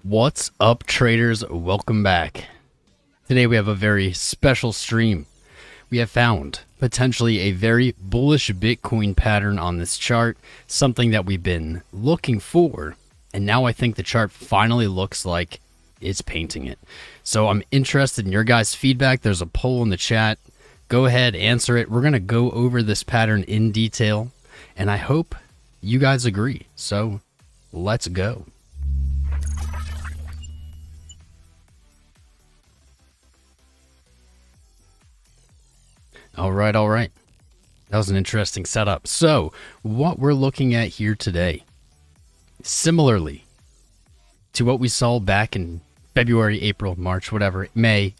What's up, traders? Welcome back. Today we have a very special stream. We have found potentially a very bullish Bitcoin pattern on this chart, something that we've been looking for, and now I think the chart finally looks like it's painting it. So I'm interested in your guys' feedback. There's a poll in the chat. Go ahead, answer it. We're going to go over this pattern in detail, and I hope you guys agree. So let's go. All right. That was an interesting setup. So what we're looking at here today, similarly to what we saw back in February, April, March, whatever, May,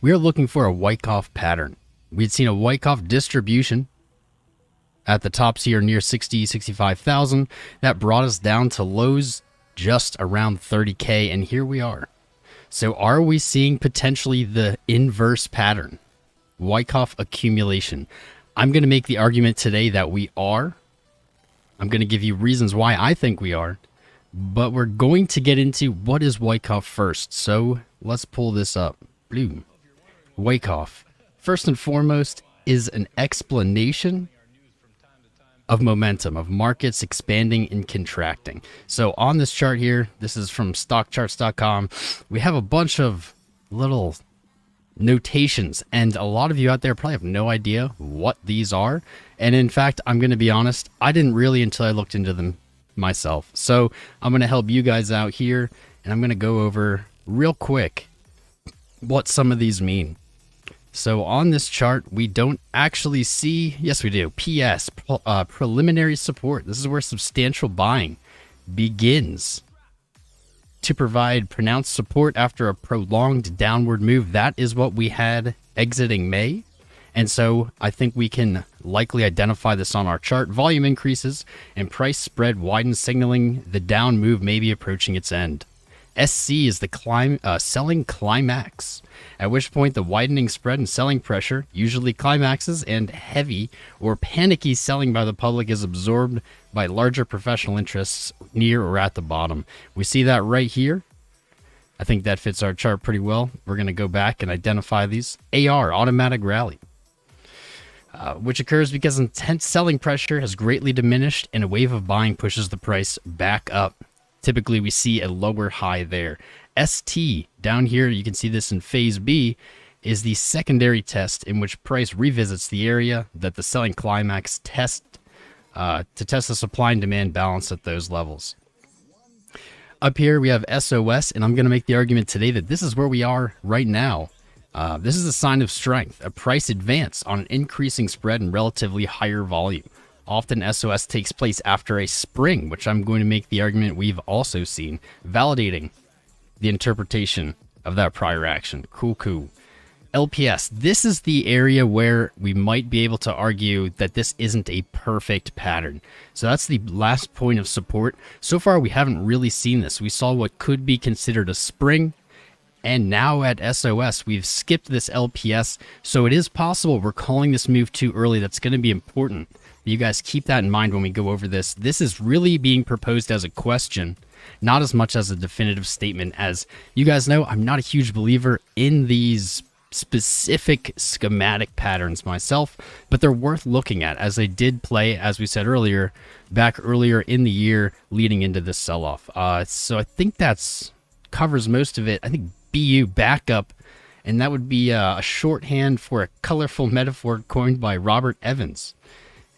we are looking for a Wyckoff pattern. We'd seen a Wyckoff distribution at the tops here near 65,000. That brought us down to lows just around 30K, and here we are. So are we seeing potentially the inverse pattern? Wyckoff accumulation. I'm going to make the argument today that we are. I'm going to give you reasons why I think we are, but we're going to get into what is Wyckoff first. So let's pull this up. Boom. Wyckoff, first and foremost, is an explanation of momentum, of markets expanding and contracting. So on this chart here, this is from stockcharts.com. We have a bunch of little notations, and a lot of you out there probably have no idea what these are. And in fact, I'm going to be honest, I didn't really until I looked into them myself. So I'm going to help you guys out here, and I'm going to go over real quick what some of these mean. So on this chart, we don't actually see, yes we do, PS, preliminary support. This is where substantial buying begins to provide pronounced support after a prolonged downward move. That is what we had exiting May. And so I think we can likely identify this on our chart. Volume increases and price spread widens, signaling the down move may be approaching its end. SC is the selling climax, at which point the widening spread and selling pressure usually climaxes, and heavy or panicky selling by the public is absorbed by larger professional interests near or at the bottom. We see that right here. I think that fits our chart pretty well. We're going to go back and identify these. AR, automatic rally, which occurs because intense selling pressure has greatly diminished and a wave of buying pushes the price back up. Typically, we see a lower high there. ST, down here, you can see this in phase B, is the secondary test in which price revisits the area that the selling climax test to test the supply and demand balance at those levels. Up here, we have SOS, and I'm going to make the argument today that this is where we are right now. This is a sign of strength, a price advance on an increasing spread and relatively higher volume. Often SOS takes place after a spring, which I'm going to make the argument we've also seen, validating the interpretation of that prior action. Cool. LPS, this is the area where we might be able to argue that this isn't a perfect pattern. So that's the last point of support. So far, we haven't really seen this. We saw what could be considered a spring, and now at SOS, we've skipped this LPS. So it is possible we're calling this move too early. That's going to be important. You guys keep that in mind when we go over this. This is really being proposed as a question, not as much as a definitive statement. As you guys know, I'm not a huge believer in these specific schematic patterns myself, but they're worth looking at, as they did play, as we said earlier, back earlier in the year leading into this sell-off. So I think that's covers most of it. I think BU backup, and that would be a shorthand for a colorful metaphor coined by Robert Evans.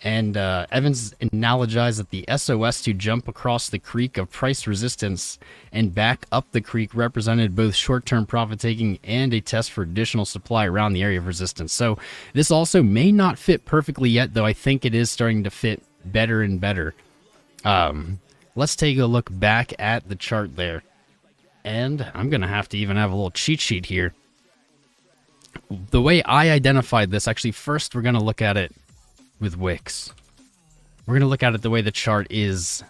And Evans analogized that the SOS to jump across the creek of price resistance and back up the creek represented both short-term profit-taking and a test for additional supply around the area of resistance. So this also may not fit perfectly yet, though I think it is starting to fit better and better. Let's take a look back at the chart there. And I'm going to have to even have a little cheat sheet here. The way I identified this, actually, first we're going to look at it with wicks. We're going to look at it the way the chart is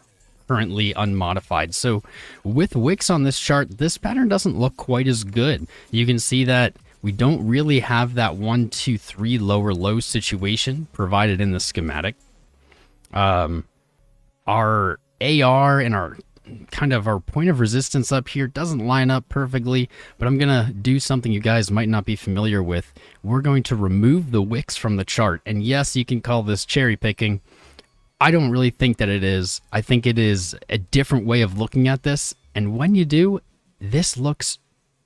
currently unmodified. So with wicks on this chart, this pattern doesn't look quite as good. You can see that we don't really have that 1, 2, 3 lower low situation provided in the schematic. Our AR and our kind of our point of resistance up here doesn't line up perfectly, but I'm going to do something you guys might not be familiar with. We're going to remove the wicks from the chart. And yes, you can call this cherry picking. I don't really think that it is. I think it is a different way of looking at this. And when you do, this looks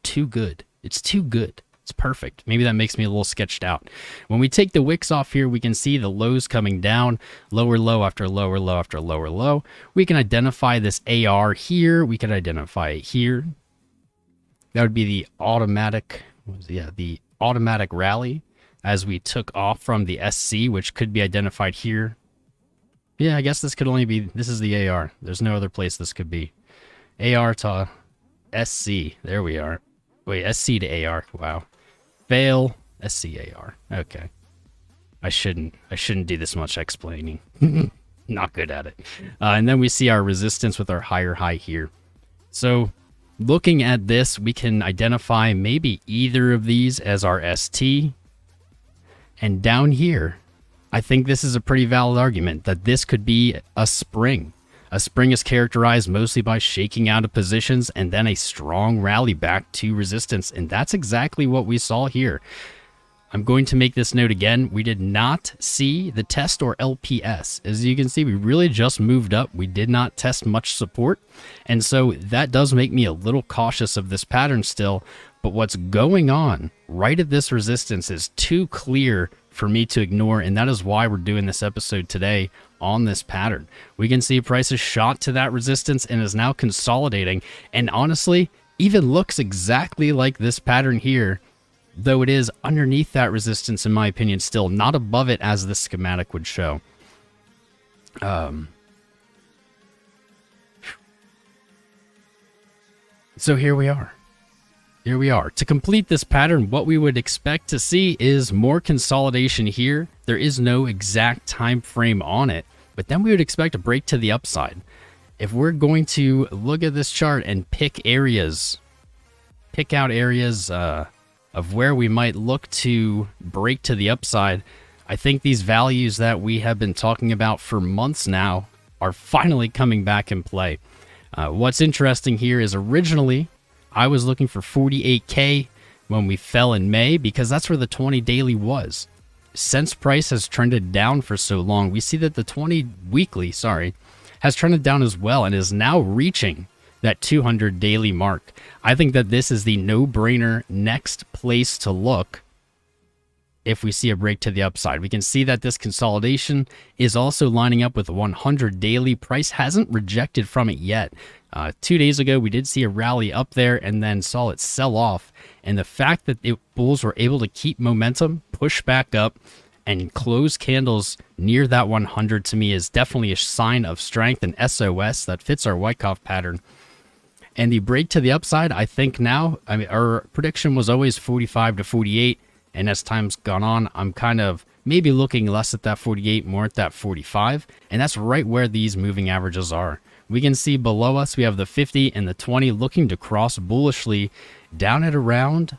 too good. It's too good. It's perfect. Maybe that makes me a little sketched out. When we take the wicks off here, we can see the lows coming down, lower low after lower low after lower low. We can identify this AR here. We can identify it here. That would be the automatic, the automatic rally as we took off from the SC, which could be identified here. Yeah, I guess this could only be, this is the AR. There's no other place this could be. AR to SC. There we are. Wait, SC to AR. Wow. Fail, SCAR. Okay. I shouldn't do this much explaining. Not good at it. And then we see our resistance with our higher high here. So looking at this, we can identify maybe either of these as our ST. And down here, I think this is a pretty valid argument that this could be a spring. A spring is characterized mostly by shaking out of positions and then a strong rally back to resistance. And that's exactly what we saw here. I'm going to make this note again. We did not see the test or LPS. As you can see, we really just moved up. We did not test much support. And so that does make me a little cautious of this pattern still. But what's going on right at this resistance is too clear for me to ignore, and that is why we're doing this episode today on this pattern. We can see prices shot to that resistance and is now consolidating, and honestly, even looks exactly like this pattern here, though it is underneath that resistance, in my opinion, still not above it as the schematic would show. So here we are. Here we are. To complete this pattern, what we would expect to see is more consolidation here. There is no exact time frame on it, but then we would expect a break to the upside. If we're going to look at this chart and pick out areas of where we might look to break to the upside, I think these values that we have been talking about for months now are finally coming back in play. What's interesting here is originally I was looking for 48K when we fell in May because that's where the 20 daily was. Since price has trended down for so long, we see that the 20 weekly, has trended down as well and is now reaching that 200 daily mark. I think that this is the no-brainer next place to look if we see a break to the upside. We can see that this consolidation is also lining up with the 100 daily. Price hasn't rejected from it yet. 2 days ago, we did see a rally up there and then saw it sell off. And the fact that bulls were able to keep momentum, push back up, and close candles near that 100 to me is definitely a sign of strength and SOS that fits our Wyckoff pattern. And the break to the upside, I think now, our prediction was always 45 to 48. And as time's gone on, I'm kind of maybe looking less at that 48, more at that 45. And that's right where these moving averages are. We can see below us, we have the 50 and the 20 looking to cross bullishly down at around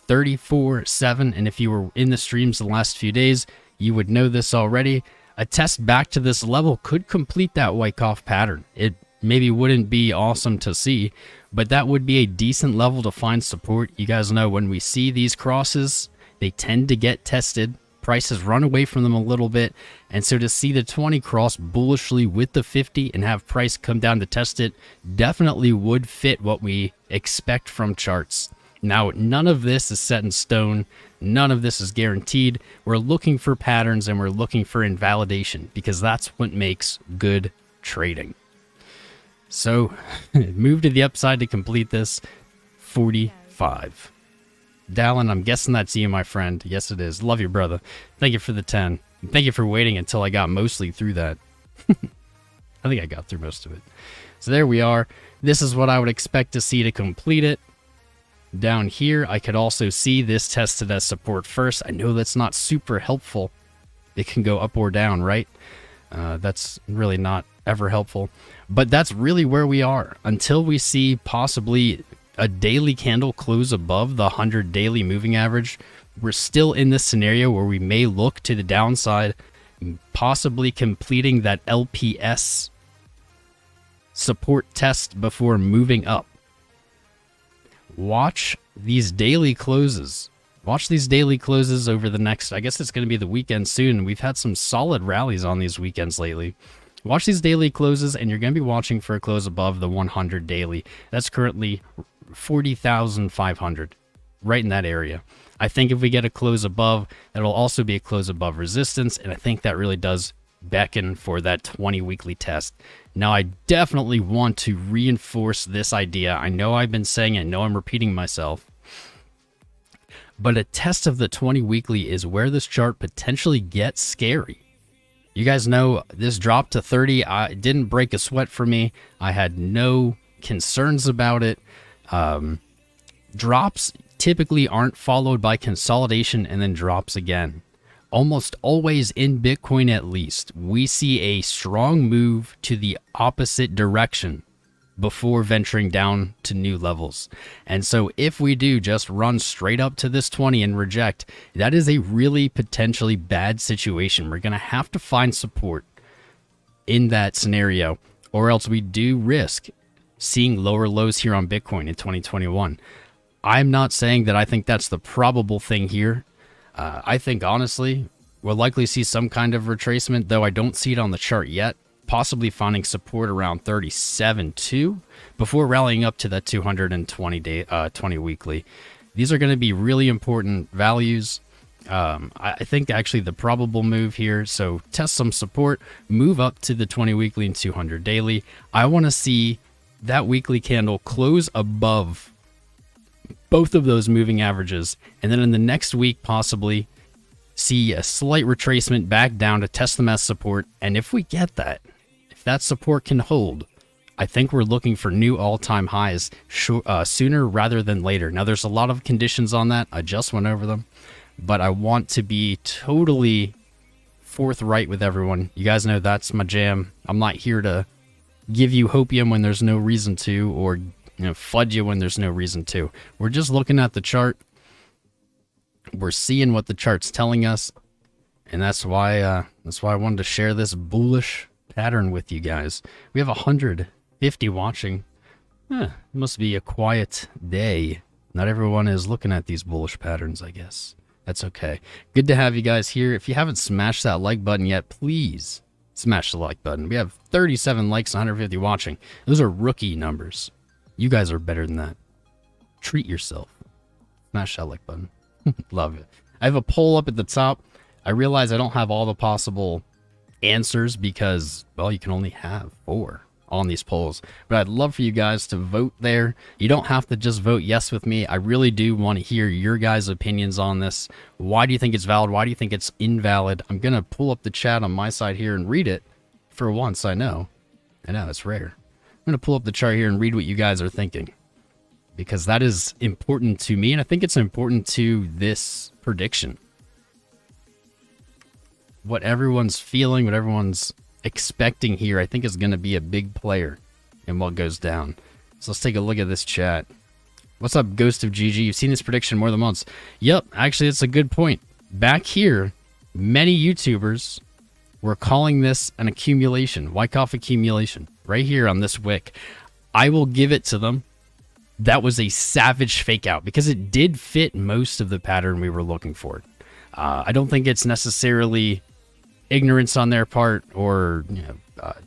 34.7. And if you were in the streams the last few days, you would know this already. A test back to this level could complete that Wyckoff pattern. It maybe wouldn't be awesome to see, but that would be a decent level to find support. You guys know when we see these crosses, they tend to get tested. Prices run away from them a little bit. And so to see the 20 cross bullishly with the 50 and have price come down to test it definitely would fit what we expect from charts. Now, none of this is set in stone. None of this is guaranteed. We're looking for patterns and we're looking for invalidation because that's what makes good trading. So move to the upside to complete this. 45. Dallin, I'm guessing that's you, my friend. Yes, it is. Love you, brother. Thank you for the 10. Thank you for waiting until I got mostly through that. I think I got through most of it. So there we are. This is what I would expect to see to complete it. Down here, I could also see this tested as support first. I know that's not super helpful. It can go up or down, right? That's really not ever helpful. But that's really where we are until we see possibly a daily candle close above the 100 daily moving average. We're still in this scenario where we may look to the downside, possibly completing that LPS support test before moving up. Watch these daily closes. Watch these daily closes over the next, I guess it's going to be the weekend soon. We've had some solid rallies on these weekends lately. Watch these daily closes, and you're going to be watching for a close above the 100 daily. That's currently 40,500, right in that area. I think if we get a close above, that'll also be a close above resistance, and I think that really does beckon for that 20 weekly test. Now, I definitely want to reinforce this idea. I know I've been saying it, I know I'm repeating myself, but a test of the 20 weekly is where this chart potentially gets scary. You guys know this drop to 30. It didn't break a sweat for me. I had no concerns about it. Drops typically aren't followed by consolidation and then drops again. Almost always in Bitcoin, at least, we see a strong move to the opposite direction before venturing down to new levels. And so if we do just run straight up to this 20 and reject, that is a really potentially bad situation. We're going to have to find support in that scenario, or else we do risk seeing lower lows here on Bitcoin in 2021. I'm not saying that I think that's the probable thing here. I think, honestly, we'll likely see some kind of retracement, though I don't see it on the chart yet. Possibly finding support around 37.2 before rallying up to that 20 weekly. These are going to be really important values. I think actually the probable move here, so test some support, move up to the 20 weekly and 200 daily. I want to see that weekly candle close above both of those moving averages, and then in the next week possibly see a slight retracement back down to test them as support. And if we get that, if that support can hold, I think we're looking for new all-time highs sooner rather than later. Now, there's a lot of conditions on that. I just went over them, but I want to be totally forthright with everyone. You guys know that's my jam. I'm not here to give you hopium when there's no reason to, or fudge you when there's no reason to. We're just looking at the chart. We're seeing what the chart's telling us, and that's why I wanted to share this bullish pattern with you guys. We have 150 watching. It must be a quiet day. Not everyone is looking at these bullish patterns, I guess. That's okay. Good to have you guys here. If you haven't smashed that like button yet, please smash the like button. We have 37 likes, 150 watching. Those are rookie numbers. You guys are better than that. Treat yourself. Smash that like button. Love it. I have a poll up at the top. I realize I don't have all the possible answers because, well, you can only have 4 on these polls. But I'd love for you guys to vote there. You don't have to just vote yes with me. I really do want to hear your guys' opinions on this. Why do you think it's valid? Why do you think it's invalid? I'm going to pull up the chat on my side here and read it. For once, I know. It's rare. I'm going to pull up the chart here and read what you guys are thinking, because that is important to me, and I think it's important to this prediction. What everyone's feeling, what everyone's expecting here, I think is going to be a big player in what goes down. So let's take a look at this chat. What's up, Ghost of GG? You've seen this prediction more than once. Yep, actually, it's a good point. Back here, many YouTubers were calling this an accumulation, Wyckoff accumulation, right here on this wick. I will give it to them. That was a savage fake out because it did fit most of the pattern we were looking for. I don't think it's necessarily ignorance on their part or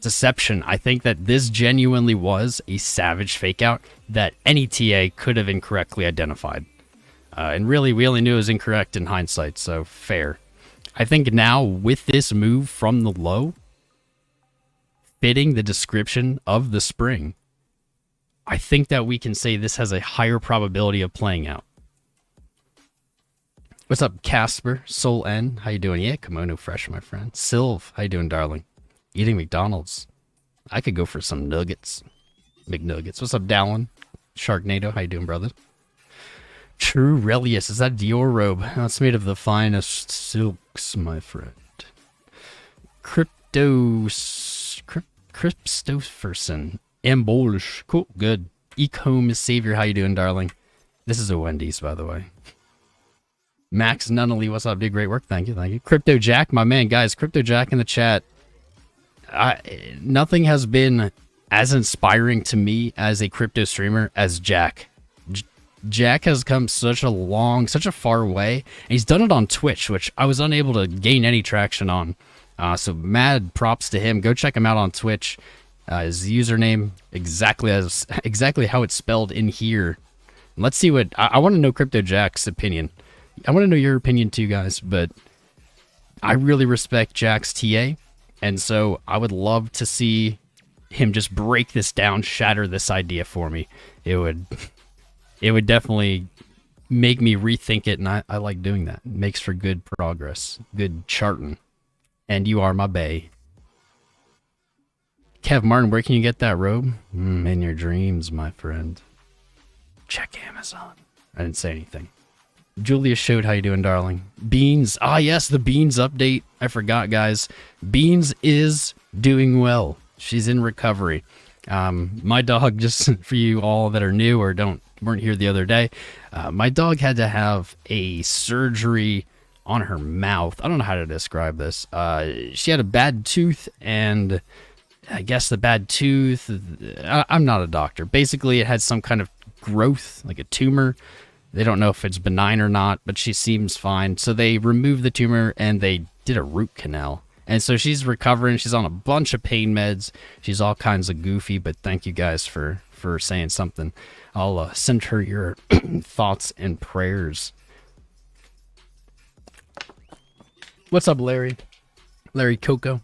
deception. I think that this genuinely was a savage fake out that any TA could have incorrectly identified. And really, we only knew it was incorrect in hindsight, so fair. I think now with this move from the low, fitting the description of the spring, I think that we can say this has a higher probability of playing out. What's up, Casper? Soul N, how you doing? Yeah, Kimono Fresh, my friend. Sylv, how you doing, darling? Eating McDonald's. I could go for some nuggets. McNuggets. What's up, Dallin? Sharknado, how you doing, brother? True Relius, is that Dior robe? Oh, it's made of the finest silks, my friend. Christopherson. Bullish. Cool, good. Ecom is Savior, how you doing, darling? This is a Wendy's, by the way. Max Nunnally, what's up, dude? Great work, thank you, thank you. Crypto Jack, my man, guys, Crypto Jack in the chat. Nothing has been as inspiring to me as a crypto streamer as Jack. Jack has come such a far way, and he's done it on Twitch, which I was unable to gain any traction on. So mad props to him. Go check him out on Twitch. His username exactly how it's spelled in here. Let's see what I want to know. Crypto Jack's opinion. I want to know your opinion too, guys. But I really respect Jack's TA, and so I would love to see him just break this down, shatter this idea for me. It would definitely make me rethink it, and I like doing that. It makes for good progress, good charting. And you are my bae. Kev Martin, where can you get that robe? In your dreams, my friend. Check Amazon. I didn't say anything. Julia showed how you doing, darling. Beans. Ah, yes, the Beans update. I forgot, guys. Beans is doing well. She's in recovery. My dog, just for you all that are new or weren't here the other day, my dog had to have a surgery on her mouth. I don't know how to describe this. She had a bad tooth, and I guess the bad tooth, I'm not a doctor. Basically, it had some kind of growth, like a tumor. They don't know if it's benign or not, but she seems fine. So they removed the tumor, and they did a root canal. And so she's recovering. She's on a bunch of pain meds. She's all kinds of goofy, but thank you guys for saying something. I'll send her your thoughts and prayers. What's up, Larry? Larry Coco.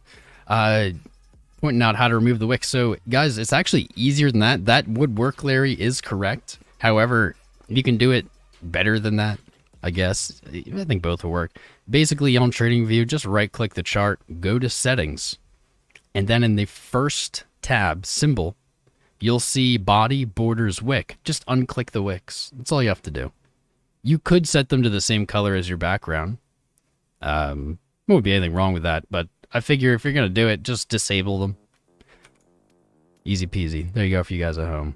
Pointing out how to remove the wick. So, guys, it's actually easier than that. That would work, Larry, is correct. However, you can do it better than that, I guess. I think both will work. Basically, on TradingView, just right-click the chart, go to Settings, and then in the first tab, Symbol, you'll see Body, Borders, Wick. Just unclick the wicks. That's all you have to do. You could set them to the same color as your background. Won't be anything wrong with that, but I figure if you're going to do it, just disable them. Easy peasy. There you go for you guys at home.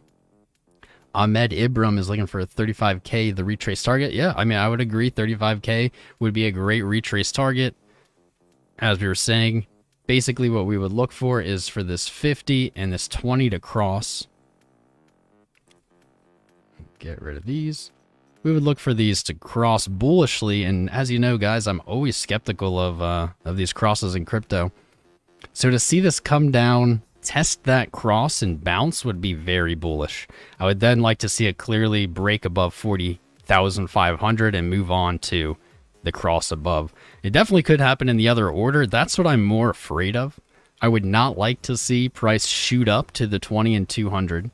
Ahmed Ibram is looking for a 35K, the retrace target. Yeah, I mean, I would agree 35K would be a great retrace target. As we were saying, basically what we would look for is for this 50 and this 20 to cross. Get rid of these. We would look for these to cross bullishly, and as you know, guys, I'm always skeptical of these crosses in crypto. So to see this come down, test that cross and bounce would be very bullish. I would then like to see it clearly break above 40,500 and move on to the cross above. It definitely could happen in the other order. That's what I'm more afraid of. I would not like to see price shoot up to the 20 and 200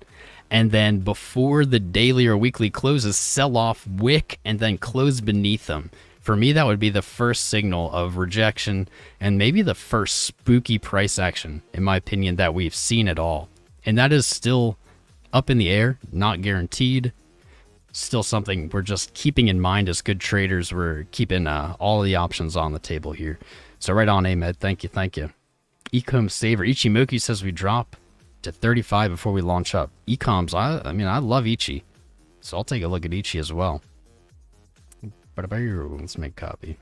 and then before the daily or weekly closes, sell off wick and then close beneath them. For me, that would be the first signal of rejection and maybe the first spooky price action, in my opinion, that we've seen at all. And that is still up in the air, not guaranteed. Still something we're just keeping in mind as good traders. We're keeping all the options on the table here. So right on, Ahmed. Thank you, thank you. Ecom Saver. Ichimoku says we drop to 35 before we launch up. Ecoms, I mean, I love Ichi. So I'll take a look at Ichi as well. Let's make copy.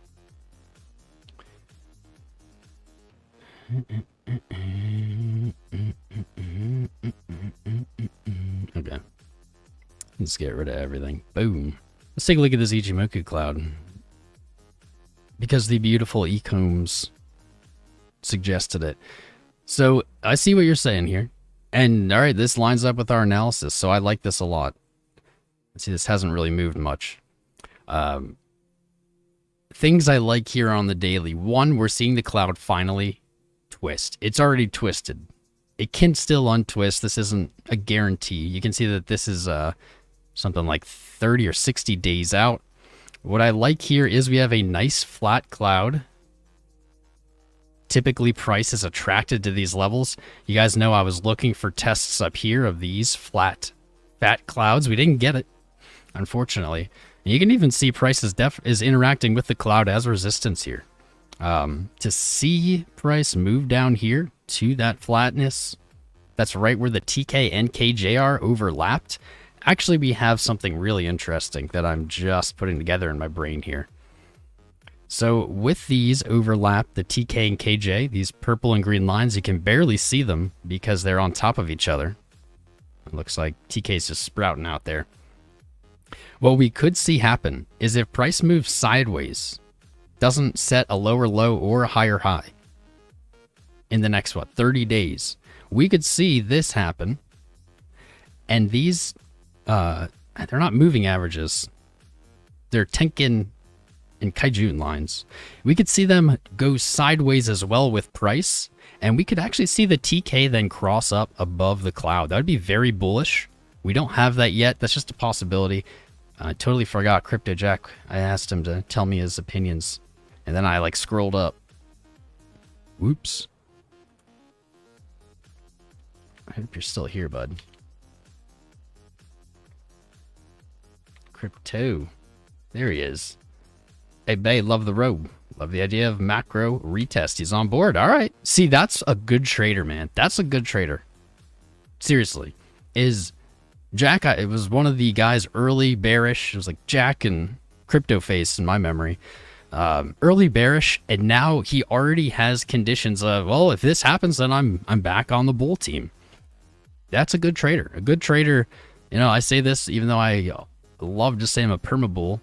Okay. Let's get rid of everything. Boom. Let's take a look at this Ichimoku cloud. Because the beautiful Ecoms suggested it. So I see what you're saying here. And all right, this lines up with our analysis. So I like this a lot. See, this hasn't really moved much. Things I like here on the daily. One, we're seeing the cloud finally twist. It's already twisted. It can still untwist. This isn't a guarantee. You can see that this is something like 30 or 60 days out. What I like here is we have a nice flat cloud. Typically, price is attracted to these levels. You guys know I was looking for tests up here of these fat clouds. We didn't get it, unfortunately. You can even see price is interacting with the cloud as resistance here. To see price move down here to that flatness, that's right where the TK and KJR overlapped. Actually, we have something really interesting that I'm just putting together in my brain here. So with these overlap, the TK and KJ, these purple and green lines, you can barely see them because they're on top of each other. It looks like TK's just sprouting out there. What we could see happen is if price moves sideways, doesn't set a lower low or a higher high in the next, 30 days, we could see this happen. And these, they're not moving averages. They're Tenkin and Kaijun lines. We could see them go sideways as well with price. And we could actually see the TK then cross up above the cloud. That would be very bullish. We don't have that yet. That's just a possibility. I totally forgot Crypto Jack. I asked him to tell me his opinions. And then I scrolled up. Whoops. I hope you're still here, bud. Crypto. There he is. Hey, Bay, love the robe. Love the idea of macro retest. He's on board. All right. See, that's a good trader, man. That's a good trader. Seriously. Jack, it was one of the guys early bearish. It was like Jack and Crypto Face in my memory. Early bearish, and now he already has conditions of, well, if this happens, then I'm back on the bull team. That's a good trader. A good trader, I say this even though I love to say I'm a perma bull.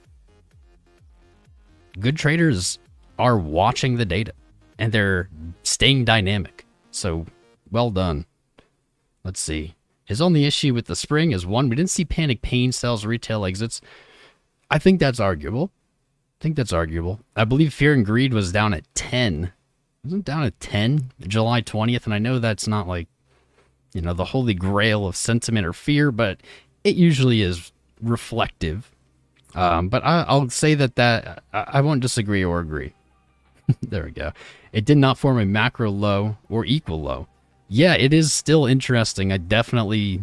Good traders are watching the data and they're staying dynamic. So well done. Let's see. His only issue with the spring is one, we didn't see panic pain sells, retail exits. I think that's arguable. I believe fear and greed was down at 10. Wasn't down at 10 July 20th. And I know that's not the holy grail of sentiment or fear, but it usually is reflective. But I'll say that I won't disagree or agree. There we go. It did not form a macro low or equal low. Yeah, it is still interesting. I definitely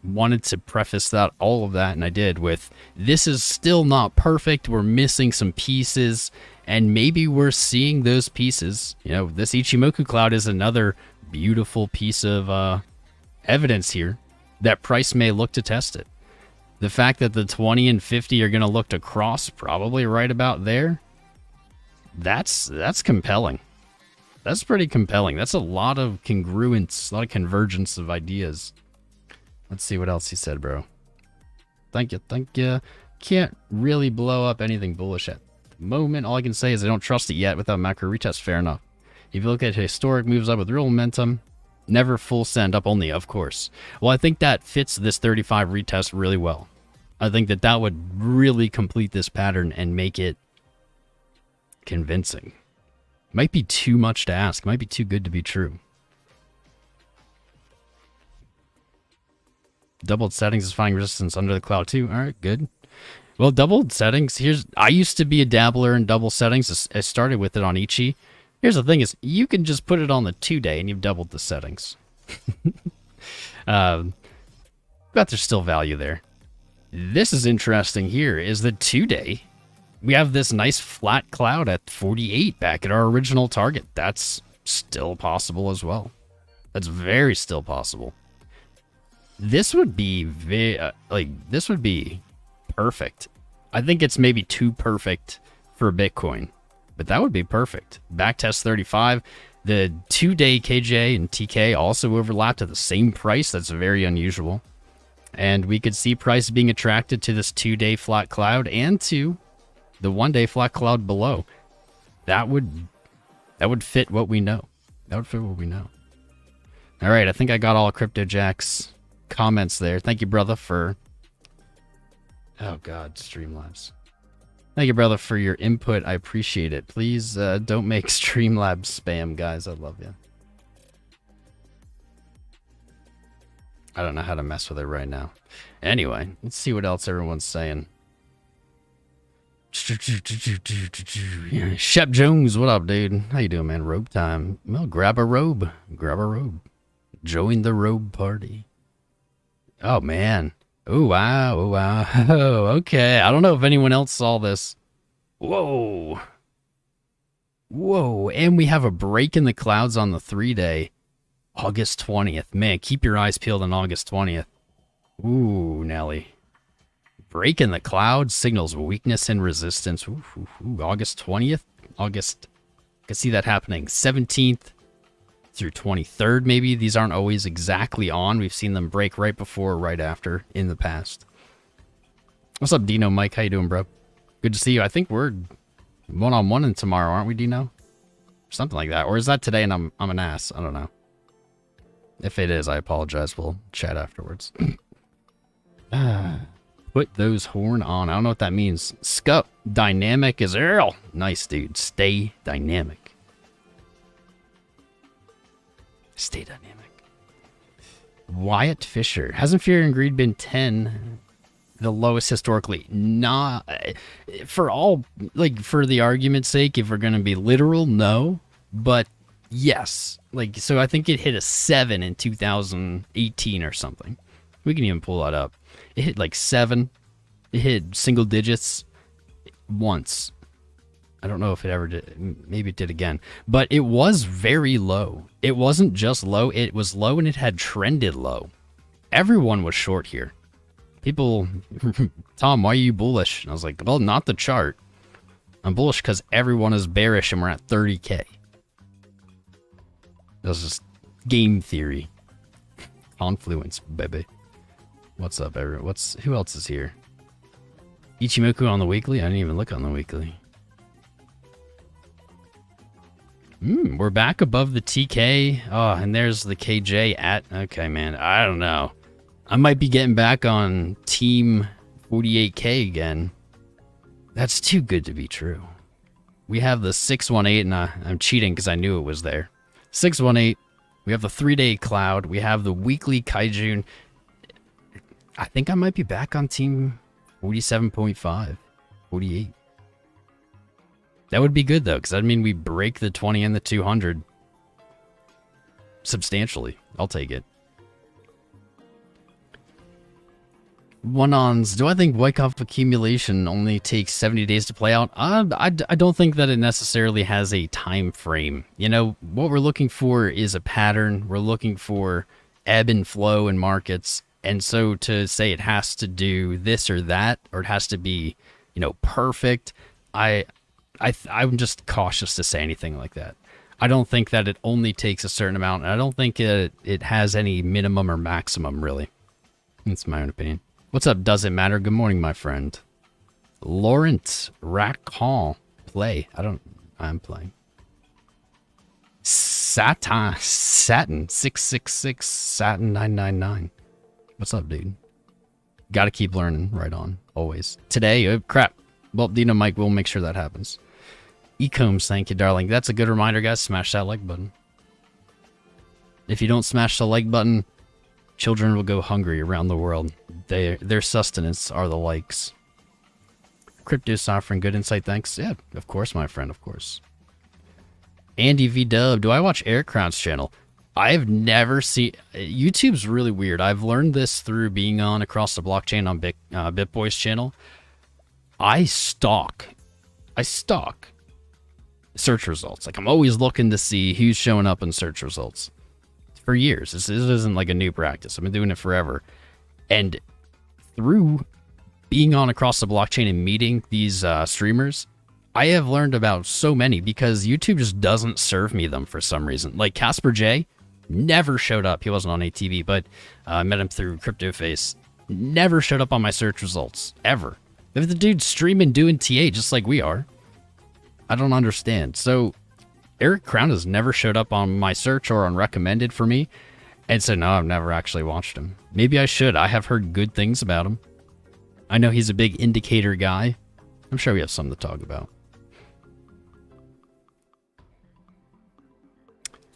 wanted to preface all of that, and I did with, this is still not perfect. We're missing some pieces, and maybe we're seeing those pieces. This Ichimoku cloud is another beautiful piece of evidence here that price may look to test it. The fact that the 20 and 50 are going to look to cross probably right about there, that's compelling. That's pretty compelling. That's a lot of congruence, a lot of convergence of ideas. Let's see what else he said, bro. Thank you. Can't really blow up anything bullish at the moment. All I can say is I don't trust it yet without macro retest. Fair enough. If you look at historic moves up with real momentum, never full send up only, of course. Well, I think that fits this 35 retest really well. I think that would really complete this pattern and make it convincing. Might be too much to ask. Might be too good to be true. Doubled settings is finding resistance under the cloud too. All right, good. Well, doubled settings. I used to be a dabbler in double settings. I started with it on Ichi. Here's the thing is, you can just put it on the 2-day and you've doubled the settings. But there's still value there. This is interesting here, is the 2-day. We have this nice flat cloud at 48 back at our original target. That's still possible as well. That's very still possible. This would be this would be perfect. I think it's maybe too perfect for Bitcoin, but that would be perfect. Backtest 35. The 2-day KJ and TK also overlapped at the same price. That's very unusual. And we could see price being attracted to this 2-day flat cloud and to the 1-day flat cloud below. That would fit what we know. That would fit what we know. All right, I think I got all of Crypto Jack's comments there. Thank you, brother, for... Oh, God, Streamlabs. Thank you, brother, for your input. I appreciate it. Please don't make Streamlabs spam, guys. I love you. I don't know how to mess with it right now. Anyway, let's see what else everyone's saying. Shep Jones, what up, dude? How you doing, man? Robe time. Well, grab a robe. Grab a robe. Join the robe party. Oh, man. Oh, wow. Oh, wow. Oh, okay. I don't know if anyone else saw this. Whoa. Whoa. And we have a break in the clouds on the 3-day. August 20th. Man, keep your eyes peeled on August 20th. Ooh, Nelly. Break in the clouds signals weakness and resistance. Ooh, August 20th. August. I can see that happening. 17th through 23rd, maybe. These aren't always exactly on. We've seen them break right before or right after in the past. What's up, Dino? Mike, how you doing, bro? Good to see you. I think we're one-on-one in tomorrow, aren't we, Dino? Something like that. Or is that today and I'm an ass? I don't know. If it is, I apologize. We'll chat afterwards. Put those horn on. I don't know what that means. Scup. Dynamic as Earl. Nice, dude. Stay dynamic. Stay dynamic. Wyatt Fisher. Hasn't Fear and Greed been 10? The lowest historically? Nah. For all, like, for the argument's sake, if we're going to be literal, no. But yes. Like, so I think it hit a 7 in 2018 or something. We can even pull that up. It hit like 7. It hit single digits once. I don't know if it ever did. Maybe it did again. But it was very low. It wasn't just low. It was low and it had trended low. Everyone was short here. People, Tom, why are you bullish? And I was like, well, not the chart. I'm bullish because everyone is bearish and we're at 30K. That's just game theory. Confluence, baby. What's up, everyone? Who else is here? Ichimoku on the weekly? I didn't even look on the weekly. We're back above the TK. Oh, and there's the KJ at... Okay, man. I don't know. I might be getting back on Team 48K again. That's too good to be true. We have the 618, and I'm cheating because I knew it was there. 618. We have the 3-day cloud. We have the weekly Kaijun. I think I might be back on Team 47.5. 48. That would be good, though, because that'd mean we break the 20 and the 200 substantially. I'll take it. One-ons. Do I think Wyckoff accumulation only takes 70 days to play out? I don't think that it necessarily has a time frame. You know, what we're looking for is a pattern. We're looking for ebb and flow in markets. And so to say it has to do this or that, or it has to be, you know, perfect, I'm just cautious to say anything like that. I don't think that it only takes a certain amount, and I don't think it has any minimum or maximum, really. That's my own opinion. What's up, Does It Matter? Good morning, my friend. Lawrence Rackall. Play. I'm playing. Satin 666 Satin 999. What's up, dude? Gotta keep learning. Right on. Always. Today, crap. Well, Dino Mike will make sure that happens. Ecombs, thank you, darling. That's a good reminder, guys. Smash that like button. If you don't smash the like button, children will go hungry around the world. Their sustenance are the likes. Crypto's offering good insight, thanks. Yeah, of course, my friend, of course. Andy V Dub, do I watch Eric Crown's channel? I've never seen... YouTube's really weird. I've learned this through being on Across the Blockchain on BitBoy's channel. I stalk search results. Like, I'm always looking to see who's showing up in search results. For years. This isn't like a new practice. I've been doing it forever. And through being on Across the Blockchain and meeting these streamers, I have learned about so many because YouTube just doesn't serve me them for some reason. Like Casper J never showed up. He wasn't on ATV, but I met him through CryptoFace. Never showed up on my search results. Ever. If the dude's streaming doing TA just like we are, I don't understand. So Eric Crown has never showed up on my search or on recommended for me. And so, no, I've never actually watched him. Maybe I should. I have heard good things about him. I know he's a big indicator guy. I'm sure we have something to talk about.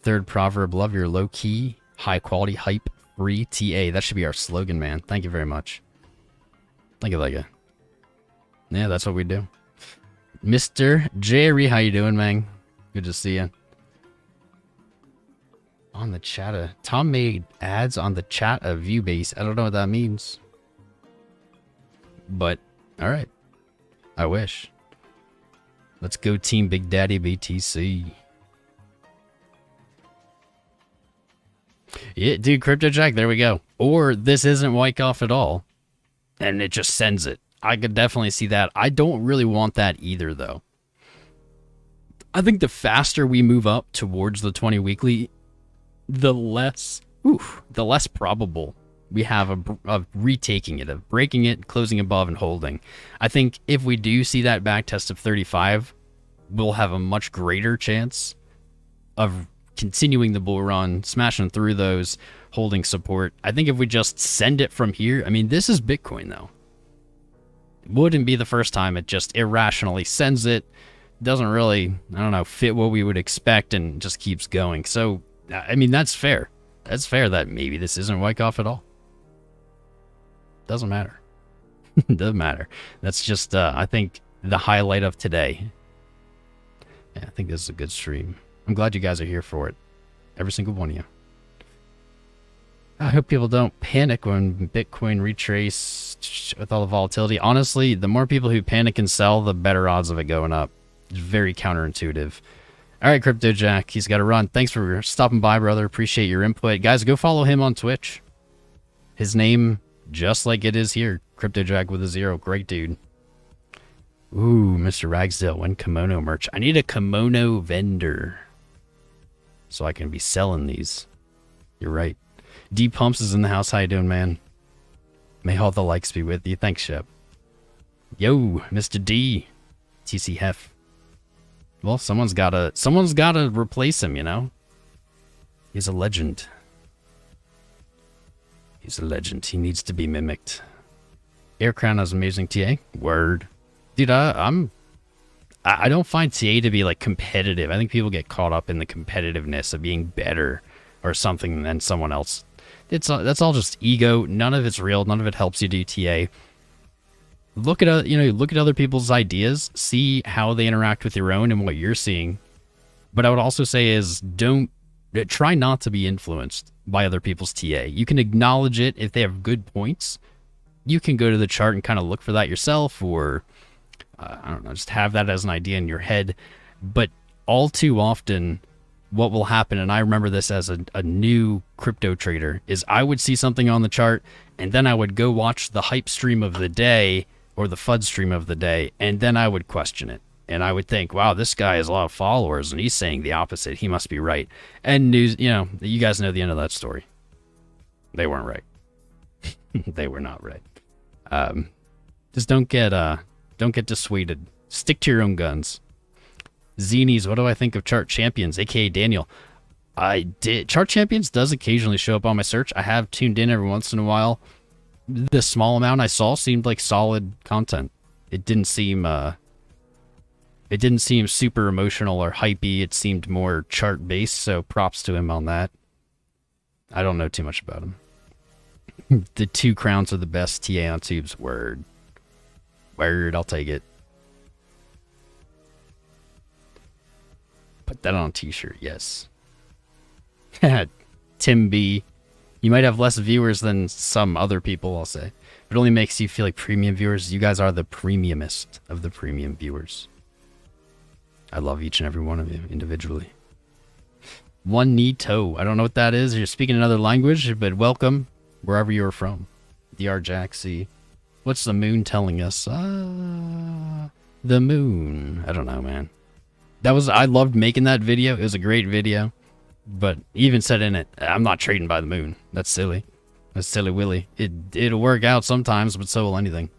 Third proverb, love your low-key, high-quality, hype-free TA. That should be our slogan, man. Thank you very much. Think of like a... Yeah, that's what we do. Mr. Jerry, how you doing, man? Good to see you. On the chat, Tom made ads on the chat of Viewbase. I don't know what that means. But, alright. I wish. Let's go Team Big Daddy BTC. Yeah, dude, Crypto Jack, there we go. Or this isn't Wyckoff at all. And it just sends it. I could definitely see that. I don't really want that either, though. I think the faster we move up towards the 20 weekly, the less probable we have of retaking it, of breaking it, closing above, and holding. I think if we do see that back test of 35, we'll have a much greater chance of continuing the bull run, smashing through those, holding support. I think if we just send it from here, I mean, this is Bitcoin, though. It wouldn't be the first time it just irrationally sends it, doesn't really, I don't know, fit what we would expect, and just keeps going. So, I mean, that's fair. That's fair that maybe this isn't Wyckoff at all. Doesn't matter. Doesn't matter. That's just, I think, the highlight of today. Yeah, I think this is a good stream. I'm glad you guys are here for it. Every single one of you. I hope people don't panic when Bitcoin retrace with all the volatility. Honestly, the more people who panic and sell, the better odds of it going up. It's very counterintuitive. All right, Crypto Jack, he's got to run. Thanks for stopping by, brother. Appreciate your input. Guys, go follow him on Twitch. His name, just like it is here, Crypto Jack with a 0. Great dude. Ooh, Mr. Ragsdale, when kimono merch. I need a kimono vendor so I can be selling these. You're right. D Pumps is in the house. How you doing, man? May all the likes be with you. Thanks, Shep. Yo, Mr. D. TC Hef. Well, someone's gotta replace him, you know? He's a legend. He's a legend. He needs to be mimicked. Air Crown has amazing TA. Word. Dude, I don't find TA to be like competitive. I think people get caught up in the competitiveness of being better or something than someone else. That's all just ego. None of it's real. None of it helps you do TA. Look at other people's ideas, see how they interact with your own and what you're seeing. But I would also say is try not to be influenced by other people's TA. You can acknowledge it if they have good points. You can go to the chart and kind of look for that yourself, or I don't know, just have that as an idea in your head. But all too often, what will happen, and I remember this as a new crypto trader, is I would see something on the chart, and then I would go watch the hype stream of the day, or the FUD stream of the day, and then I would question it. And I would think, wow, this guy has a lot of followers, and he's saying the opposite. He must be right. And news, you guys know the end of that story. They weren't right. They were not right. Just don't get dissuaded. Stick to your own guns. Zenies, what do I think of Chart Champions, aka Daniel? Chart Champions does occasionally show up on my search. I have tuned in every once in a while. The small amount I saw seemed like solid content. It didn't seem super emotional or hypey. It seemed more chart based, so props to him on that. I don't know too much about him. The 2 crowns are the best TA on tubes. Word, I'll take it. Put that on a t-shirt, yes. Tim B. You might have less viewers than some other people, I'll say. It only makes you feel like premium viewers. You guys are the premiumest of the premium viewers. I love each and every one of you individually. One knee toe. I don't know what that is. You're speaking another language, but welcome wherever you're from. DR Jack C. What's the moon telling us? The moon. I don't know, man. I loved making that video. It was a great video. But even said in it, I'm not trading by the moon. That's silly. That's silly willy. It'll work out sometimes, but so will anything.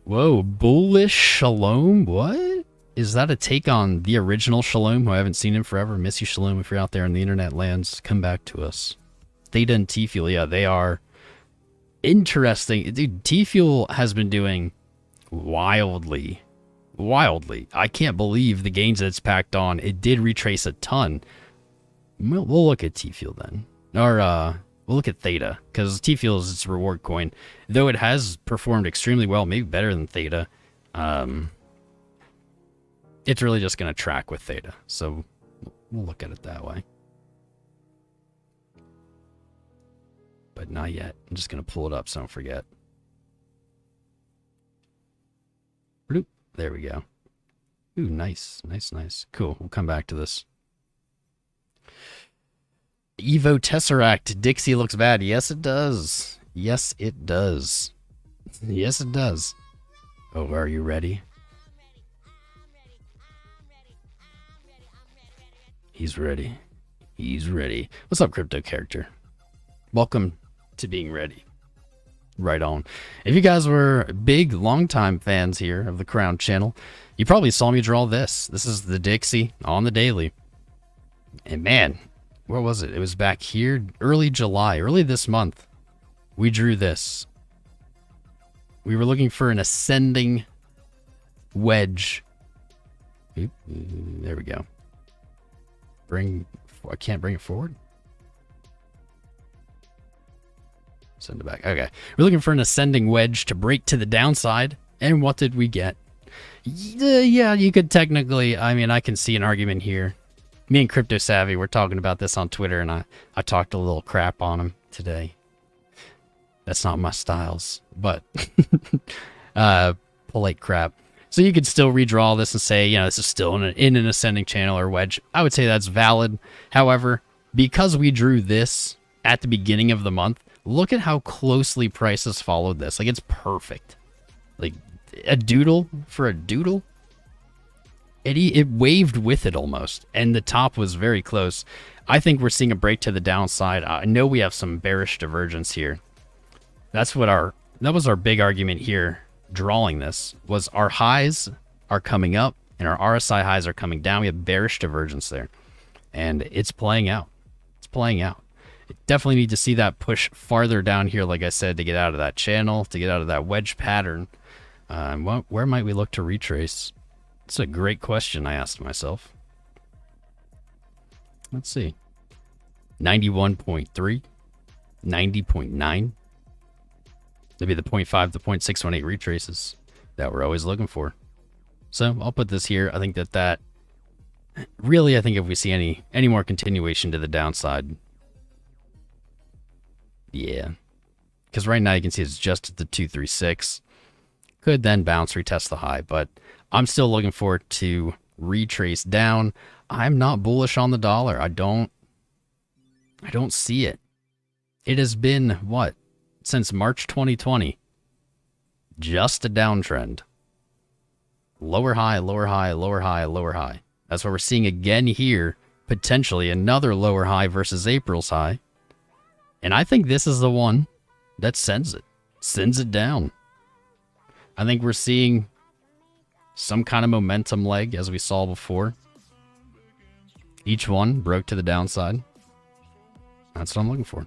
Whoa, bullish Shalom? What? Is that a take on the original Shalom, who I haven't seen in forever? Miss you, Shalom. If you're out there in the internet lands, come back to us. Theta and T-Fuel, yeah, they are interesting. Dude, T-Fuel has been doing wildly. I can't believe the gains that it's packed on. It did retrace a ton. We'll look at T-Fuel then. Or, we'll look at Theta, because T-Fuel is its reward coin. Though it has performed extremely well, maybe better than Theta. It's really just going to track with Theta. So, we'll look at it that way. But not yet. I'm just going to pull it up so I don't forget. Bloop. There we go. Ooh, nice. Cool. We'll come back to this. Evo Tesseract. Dixie looks bad. Yes, it does. Yes, it does. Yes, it does. Oh, are you ready? He's ready. He's ready. What's up, crypto character? Welcome to being ready. Right on. If you guys were big, long-time fans here of the Crown channel, you probably saw me draw this. This is the Dixie on the daily. And man, where was it? It was back here, early July, early this month. We drew this. We were looking for an ascending wedge. Oop, there we go. I can't bring it forward. Send it back. Okay. We're looking for an ascending wedge to break to the downside. And what did we get? Yeah, you could technically, I mean, I can see an argument here. Me and Crypto Savvy were talking about this on Twitter, and I talked a little crap on him today. That's not my styles, but polite crap. So you could still redraw this and say, you know, this is still in an ascending channel or wedge. I would say that's valid. However, because we drew this at the beginning of the month, look at how closely prices followed this. Like, it's perfect. Like, a doodle for a doodle. It waved with it almost, and the top was very close. I think we're seeing a break to the downside. I know we have some bearish divergence here. That was our big argument here. Drawing this was our highs are coming up and our RSI highs are coming down. We have bearish divergence there, and it's playing out. It's playing out. Definitely need to see that push farther down here, like I said, to get out of that channel, to get out of that wedge pattern. Where might we look to retrace? It's a great question I asked myself. Let's see. 91.3, 90.9. Maybe the 0.5 to 0.618 retraces that we're always looking for. So I'll put this here. I think that really, I think if we see any more continuation to the downside, yeah, because right now you can see it's just at the 236. Could then bounce, retest the high, but I'm still looking for it to retrace down. I'm not bullish on the dollar. I don't see it. It has been what? Since March 2020, just a downtrend. Lower high, lower high, lower high, lower high. That's what we're seeing again here. Potentially another lower high versus April's high. And I think this is the one that sends it down. I think we're seeing some kind of momentum leg as we saw before. Each one broke to the downside. That's what I'm looking for.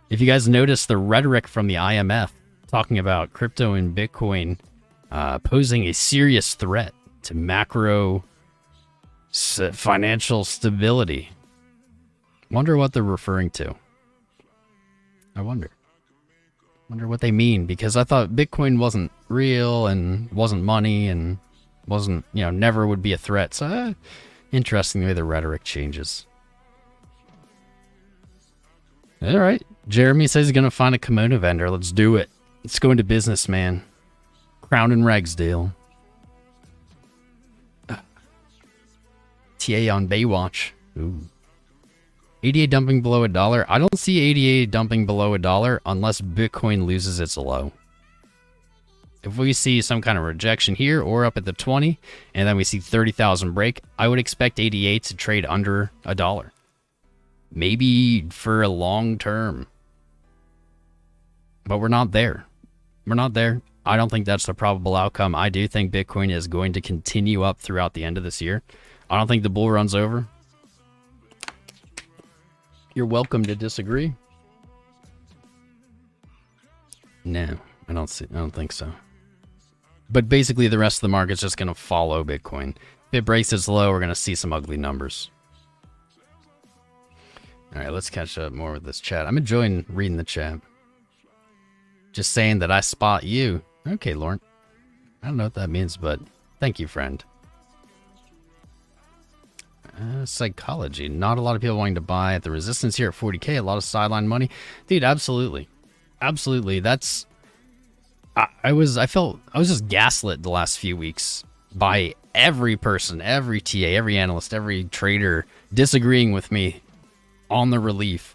If you guys notice the rhetoric from the IMF talking about crypto and Bitcoin posing a serious threat to macro financial stability, wonder what they're referring to. I wonder what they mean, because I thought Bitcoin wasn't real and wasn't money and wasn't, you know, never would be a threat. So interesting the way the rhetoric changes. All right. Jeremy says he's going to find a kimono vendor. Let's do it. Let's go into business, man. Crown and Ragsdale. TA on Baywatch. Ooh. ADA dumping below $1. I don't see ADA dumping below $1 unless Bitcoin loses its low. If we see some kind of rejection here or up at the 20, and then we see 30,000 break, I would expect ADA to trade under $1. Maybe for a long term. But we're not there. We're not there. I don't think that's the probable outcome. I do think Bitcoin is going to continue up throughout the end of this year. I don't think the bull run's over. You're welcome to disagree. No, I don't think so. But basically the rest of the market's just going to follow Bitcoin. If it breaks its low, we're going to see some ugly numbers. All right, let's catch up more with this chat. I'm enjoying reading the chat. Just saying that I spot you. Okay, Lauren. I don't know what that means, but thank you, friend. Psychology. Not a lot of people wanting to buy at the resistance here at 40K. A lot of sideline money. Dude, absolutely. Absolutely. That's... I was just gaslit the last few weeks by every person, every TA, every analyst, every trader disagreeing with me on the relief.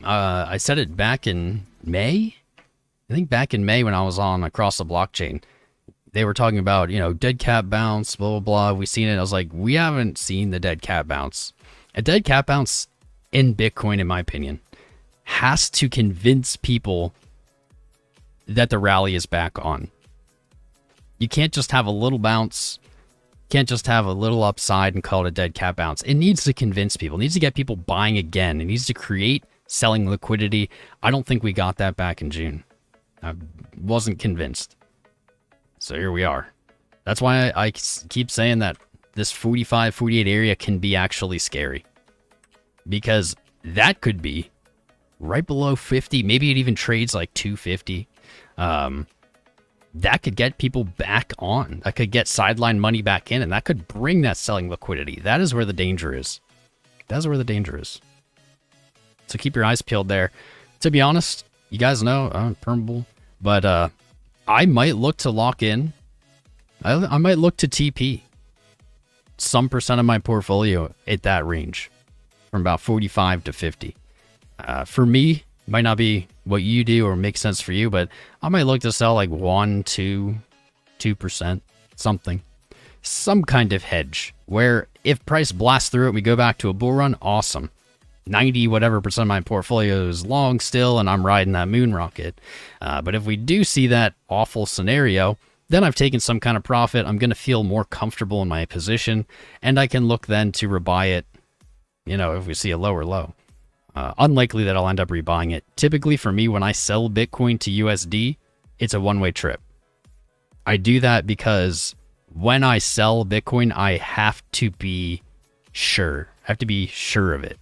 I said it back in May. I think back in May when I was on Across the Blockchain, they were talking about, you know, dead cat bounce, blah, blah, blah. We've seen it. I was like, we haven't seen the dead cat bounce. A dead cat bounce in Bitcoin, in my opinion, has to convince people that the rally is back on. You can't just have a little bounce, can't just have a little upside and call it a dead cat bounce. It needs to convince people, it needs to get people buying again. It needs to create selling liquidity. I don't think we got that back in June. I wasn't convinced. So here we are. That's why I keep saying that this 45, 48 area can be actually scary. Because that could be right below 50. Maybe it even trades like 250. That could get people back on. That could get sideline money back in, and that could bring that selling liquidity. That is where the danger is. That's where the danger is. So keep your eyes peeled there. To be honest, you guys know I'm permeable, but I might look to lock in. I might look to TP some percent of my portfolio at that range, from about 45 to 50. For me, might not be what you do or make sense for you, but I might look to sell like 1, 2%, something. Some kind of hedge where if price blasts through it, we go back to a bull run, awesome. 90 whatever percent of my portfolio is long still, and I'm riding that moon rocket. But if we do see that awful scenario, then I've taken some kind of profit. I'm going to feel more comfortable in my position, and I can look then to rebuy it, if we see a lower low. Unlikely that I'll end up rebuying it. Typically for me, when I sell Bitcoin to USD, it's a one-way trip. I do that because when I sell Bitcoin, I have to be sure. I have to be sure of it.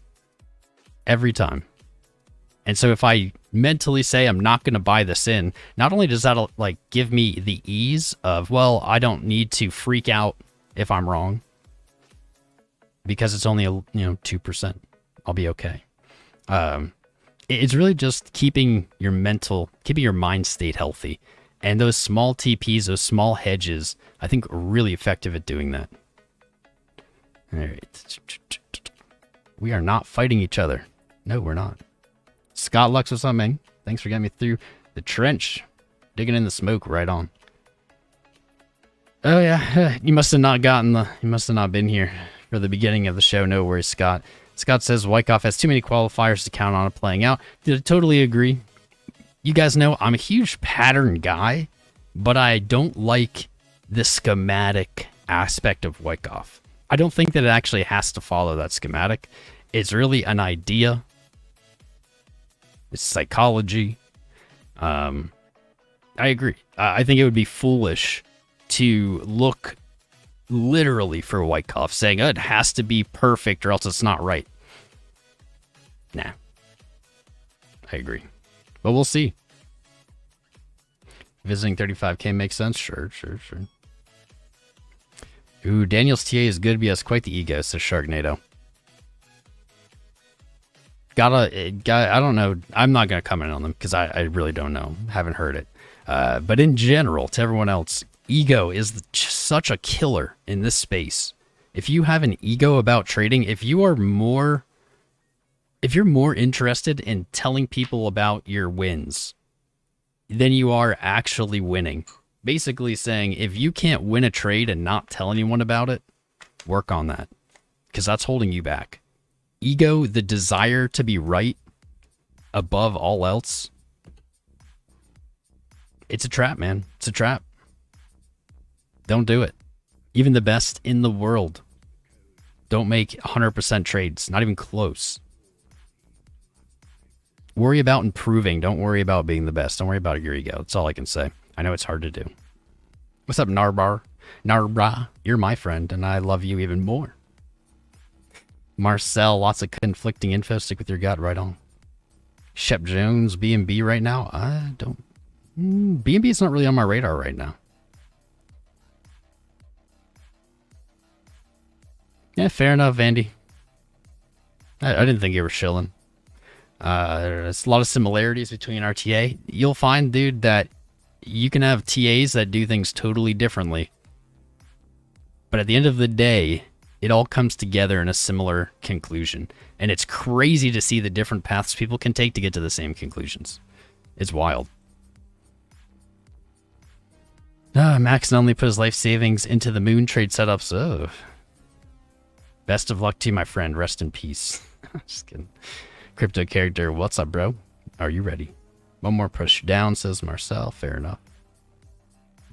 Every time. And so if I mentally say I'm not going to buy this in, not only does that like give me the ease of, well, I don't need to freak out if I'm wrong because it's only 2%. I'll be okay. It's really just keeping your mind state healthy. And those small TPs, those small hedges, I think are really effective at doing that. All right. We are not fighting each other. No, we're not. Scott Lux, what's up, man? Thanks for getting me through the trench. Digging in the smoke right on. Oh, yeah. You must have not been here for the beginning of the show. No worries, Scott. Scott says Wyckoff has too many qualifiers to count on it playing out. I totally agree. You guys know I'm a huge pattern guy, but I don't like the schematic aspect of Wyckoff. I don't think that it actually has to follow that schematic. It's really an idea. It's psychology. I agree. I think it would be foolish to look literally for Wyckoff, saying, oh, it has to be perfect or else it's not right. Nah. I agree. But we'll see. Visiting 35K makes sense? Sure. Ooh, Daniel's TA is good, but he has quite the ego, says Sharknado. I don't know. I'm not going to comment on them because I really don't know. Haven't heard it. But in general, to everyone else, ego is such a killer in this space. If you have an ego about trading, if you're more interested in telling people about your wins than you are actually winning, basically saying if you can't win a trade and not tell anyone about it, work on that because that's holding you back. Ego, the desire to be right above all else, it's a trap, man. It's a trap. Don't do it. Even the best in the world don't make 100% trades. Not even close. Worry about improving. Don't worry about being the best. Don't worry about your ego. That's all I can say. I know it's hard to do. What's up, Narbar? Narbra, you're my friend, and I love you even more. Marcel, lots of conflicting info. Stick with your gut. Right on. Shep Jones, B&B right now? I don't... B&B is not really on my radar right now. Yeah, fair enough, Andy. I didn't think you were shilling. There's a lot of similarities between our TA. You'll find, dude, that you can have TAs that do things totally differently. But at the end of the day, it all comes together in a similar conclusion. And it's crazy to see the different paths people can take to get to the same conclusions. It's wild. Max only put his life savings into the moon trade setups. Oh. Best of luck to you, my friend. Rest in peace. Just kidding. Crypto character, what's up, bro? Are you ready? One more push down, says Marcel. Fair enough.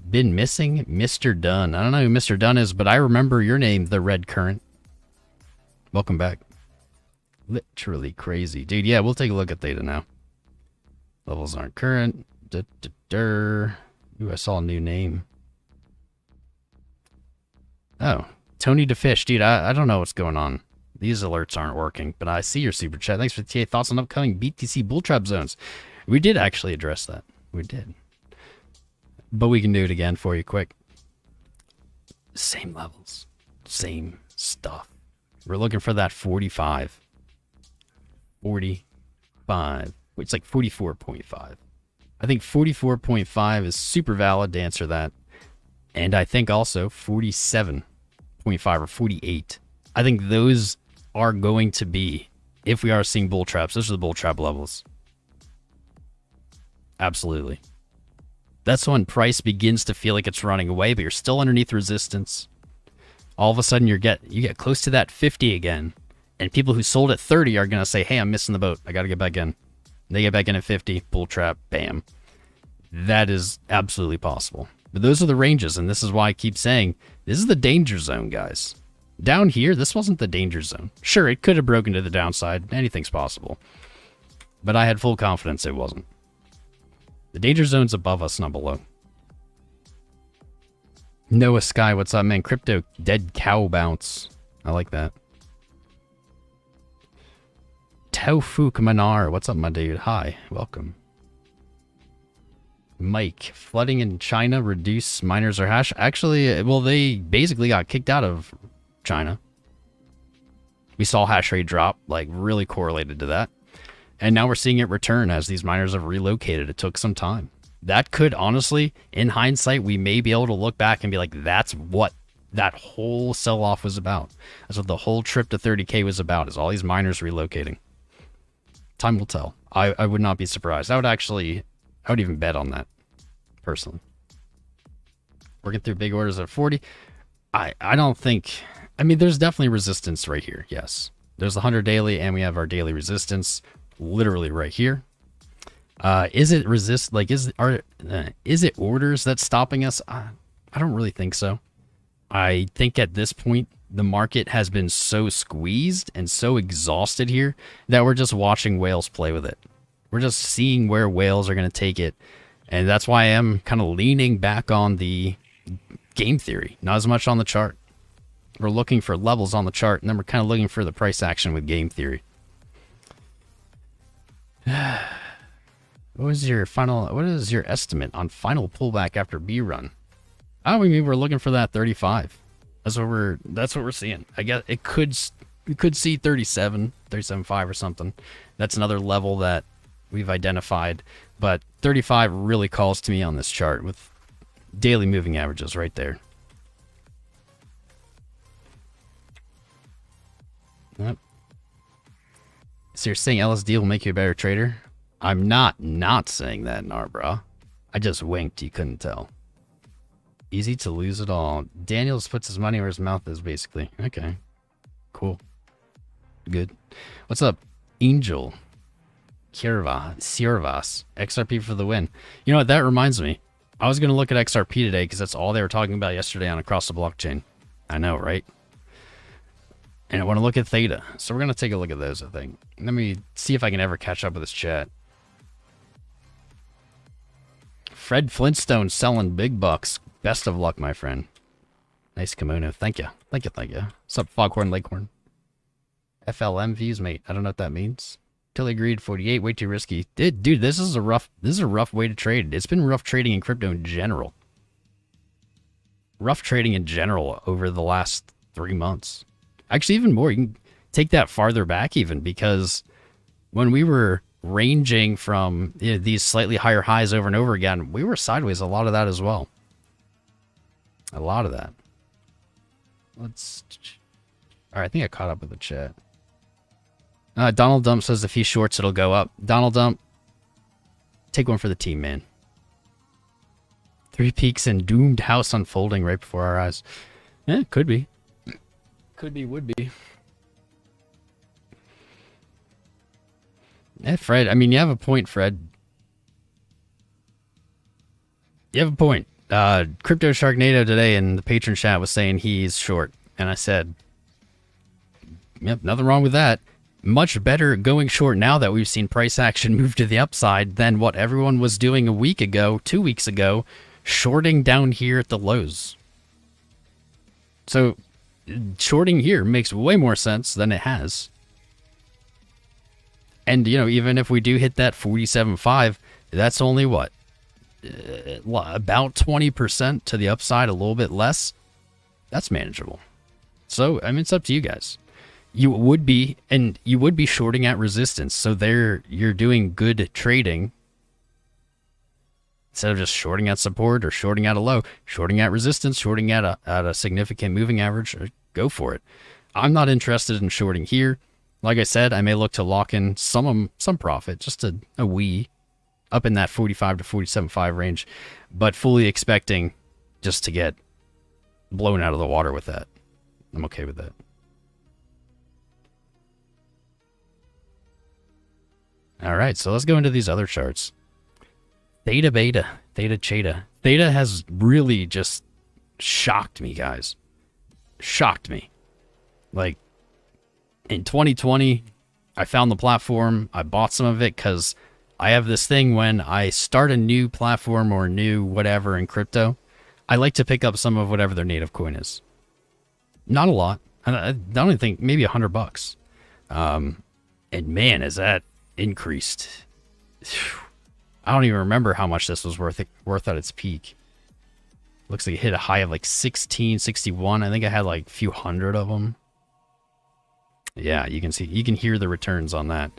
Been missing Mr. Dunn. I don't know who Mr. Dunn is, but I remember your name, the Red Current. Welcome back. Literally crazy. Dude, yeah, we'll take a look at Theta now. Levels aren't current. Ooh, I saw a new name. Oh, Tony DeFish. Dude, I don't know what's going on. These alerts aren't working, but I see your super chat. Thanks for the TA. Thoughts on upcoming BTC bull trap zones? We did actually address that. We did. But we can do it again for you quick. Same levels. Same stuff. We're looking for that 45. 45. It's like 44.5. I think 44.5 is super valid to answer that. And I think also 47.5 or 48. I think those are going to be, if we are seeing bull traps, those are the bull trap levels. Absolutely. That's when price begins to feel like it's running away, but you're still underneath resistance. All of a sudden you get close to that 50 again. And people who sold at 30 are going to say, hey, I'm missing the boat. I got to get back in. They get back in at 50, bull trap, bam. That is absolutely possible. But those are the ranges, and this is why I keep saying, this is the danger zone, guys. Down here, this wasn't the danger zone. Sure, it could have broken to the downside. Anything's possible. But I had full confidence it wasn't. The danger zone's above us, not below. Noah Sky, what's up, man? Crypto dead cow bounce. I like that. Taufuk Manar, what's up, my dude? Hi, welcome. Mike, flooding in China reduce miners or hash? Actually, well, they basically got kicked out of China. We saw hash rate drop, like really correlated to that. And now we're seeing it return as these miners have relocated. It took some time. That could honestly, in hindsight, we may be able to look back and be like, that's what that whole sell-off was about. That's what the whole trip to 30K was about, is all these miners relocating. Time will tell. I would not be surprised. I would even bet on that, personally. Working through big orders at 40. I don't think... I mean, there's definitely resistance right here, yes. There's the 100 daily, and we have our daily resistance literally right here. Is it is it orders that's stopping us? I don't really think so. I think at this point, the market has been so squeezed and so exhausted here that we're just watching whales play with it. We're just seeing where whales are going to take it. And that's why I am kind of leaning back on the game theory, not as much on the chart. We're looking for levels on the chart, and then we're kind of looking for the price action with game theory. What is your estimate on final pullback after B run? Oh, we mean we're looking for that 35. That's what we're seeing. I guess we could see 37.5 or something. That's another level that we've identified, but 35 really calls to me on this chart with daily moving averages right there. Yep. So you're saying LSD will make you a better trader? I'm not saying that, Narbra. I just winked, you couldn't tell. Easy to lose it all. Daniels puts his money where his mouth is, basically. Okay. Cool. Good. What's up, Angel? Siervas. XRP for the win. You know what, that reminds me. I was going to look at XRP today because that's all they were talking about yesterday on Across the Blockchain. I know, right? And I want to look at Theta. So we're going to take a look at those, I think. Let me see if I can ever catch up with this chat. Fred Flintstone selling big bucks. Best of luck, my friend. Nice kimono. Thank you. Thank you. What's up, Foghorn Leghorn? FLM views, mate. I don't know what that means. Till agreed, 48. Way too risky. Dude, this is a rough way to trade. It's been rough trading in crypto in general. Rough trading in general over the last 3 months. Actually, even more. You can take that farther back even, because when we were ranging from these slightly higher highs over and over again, we were sideways a lot of that as well. A lot of that. All right, I think I caught up with the chat. Donald Dump says if he shorts, it'll go up. Donald Dump, take one for the team, man. 3 peaks and doomed house unfolding right before our eyes. Yeah, could be. Could be, would be. Yeah, Fred, I mean, you have a point, Fred. You have a point. Crypto Sharknado today in the patron chat was saying he's short. And I said, yep, nothing wrong with that. Much better going short now that we've seen price action move to the upside than what everyone was doing a week ago, 2 weeks ago, shorting down here at the lows. So shorting here makes way more sense than it has. And, you know, even if we do hit that 47.5, that's only what? About 20% to the upside, a little bit less. That's manageable. So, I mean, it's up to you guys. You would be shorting at resistance. So there you're doing good trading. Instead of just shorting at support or shorting at a low, shorting at resistance, shorting at a significant moving average, go for it. I'm not interested in shorting here. Like I said, I may look to lock in some profit, just a wee, up in that 45 to 47.5 range, but fully expecting just to get blown out of the water with that. I'm okay with that. All right, so let's go into these other charts. Theta Beta, Theta Cheta. Theta has really just shocked me, guys. Shocked me. Like, in 2020, I found the platform. I bought some of it because I have this thing when I start a new platform or new whatever in crypto, I like to pick up some of whatever their native coin is. Not a lot. I don't think, maybe $100. And man, has that increased. I don't even remember how much this was worth at its peak. Looks like it hit a high of like 16, 61. I think I had like a few hundred of them. Yeah, you can hear the returns on that.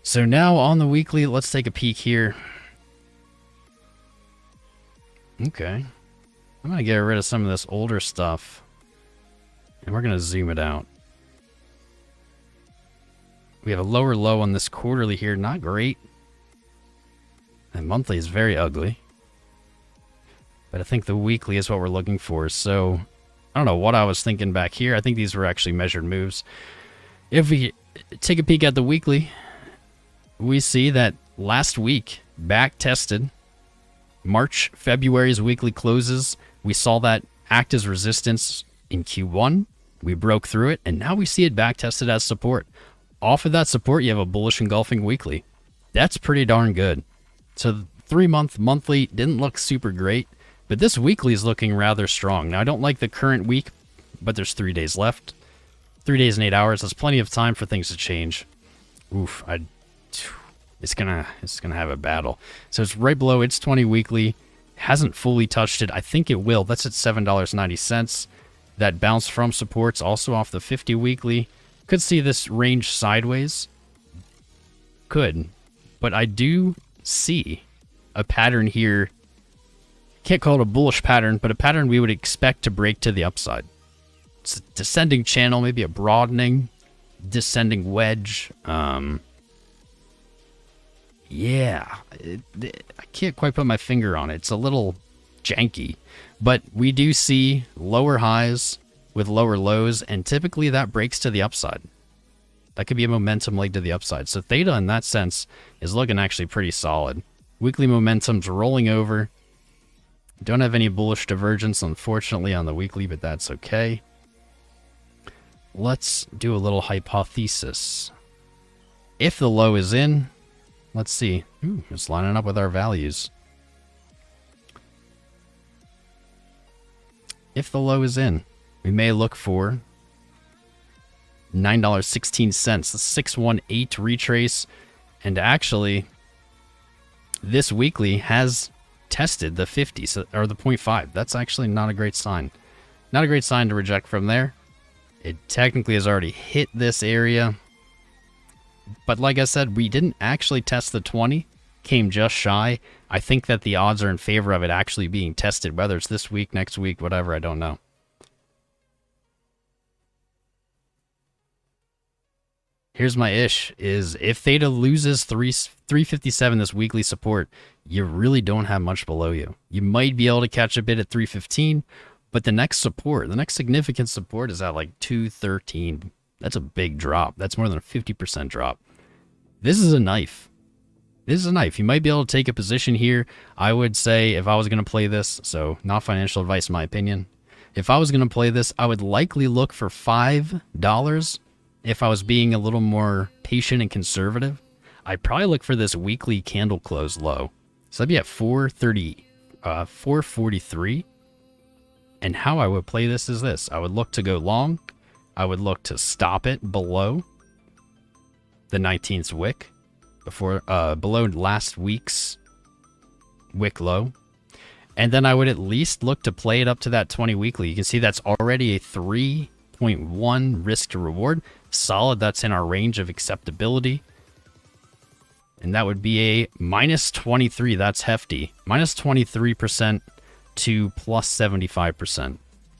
So now on the weekly, let's take a peek here. Okay. I'm going to get rid of some of this older stuff. And we're going to zoom it out. We have a lower low on this quarterly here. Not great. And monthly is very ugly. But I think the weekly is what we're looking for. So I don't know what I was thinking back here. I think these were actually measured moves. If we take a peek at the weekly, we see that last week back tested February's weekly closes. We saw that act as resistance in Q1. We broke through it, and now we see it back tested as support. Off of that support, you have a bullish engulfing weekly. That's pretty darn good. So 3-month monthly didn't look super great, but this weekly is looking rather strong. Now, I don't like the current week, but there's 3 days left. 3 days and 8 hours. That's plenty of time for things to change. Oof, it's gonna have a battle. So it's right below its 20 weekly. Hasn't fully touched it. I think it will. That's at $7.90. That bounce from support's also off the 50 weekly. Could see this range sideways. Could. But I do see a pattern here. Can't call it a bullish pattern, but a pattern we would expect to break to the upside. It's a descending channel, maybe a broadening, descending wedge. Yeah, I can't quite put my finger on it. It's a little janky, but we do see lower highs with lower lows, and typically that breaks to the upside. That could be a momentum leg to the upside. So Theta, in that sense, is looking actually pretty solid. Weekly momentum's rolling over. Don't have any bullish divergence, unfortunately, on the weekly, but that's okay. Let's do a little hypothesis. If the low is in, let's see. Ooh, it's lining up with our values. If the low is in, we may look for $9.16, the 618 retrace. And actually, this weekly has tested the 50, or the 0.5. That's actually not a great sign. Not a great sign to reject from there. It technically has already hit this area. But like I said, we didn't actually test the 20. Came just shy. I think that the odds are in favor of it actually being tested, whether it's this week, next week, whatever, I don't know. Here's my ish, is if Theta loses 357 this weekly support, you really don't have much below you. You might be able to catch a bit at 315, But the next support, the next significant support is at like 213. That's a big drop. That's more than a 50% drop. This is a knife. This is a knife. You might be able to take a position here. I would say if I was going to play this, so not financial advice in my opinion, if I was going to play this, I would likely look for $5 if I was being a little more patient and conservative. I'd probably look for this weekly candle close low. So I'd be at 443. And how I would play this is this. I would look to go long. I would look to stop it below the 19th wick, below last week's wick low. And then I would at least look to play it up to that 20 weekly. You can see that's already a 3.1 risk to reward. Solid, that's in our range of acceptability. And that would be a minus 23. That's hefty. Minus 23% to plus 75%.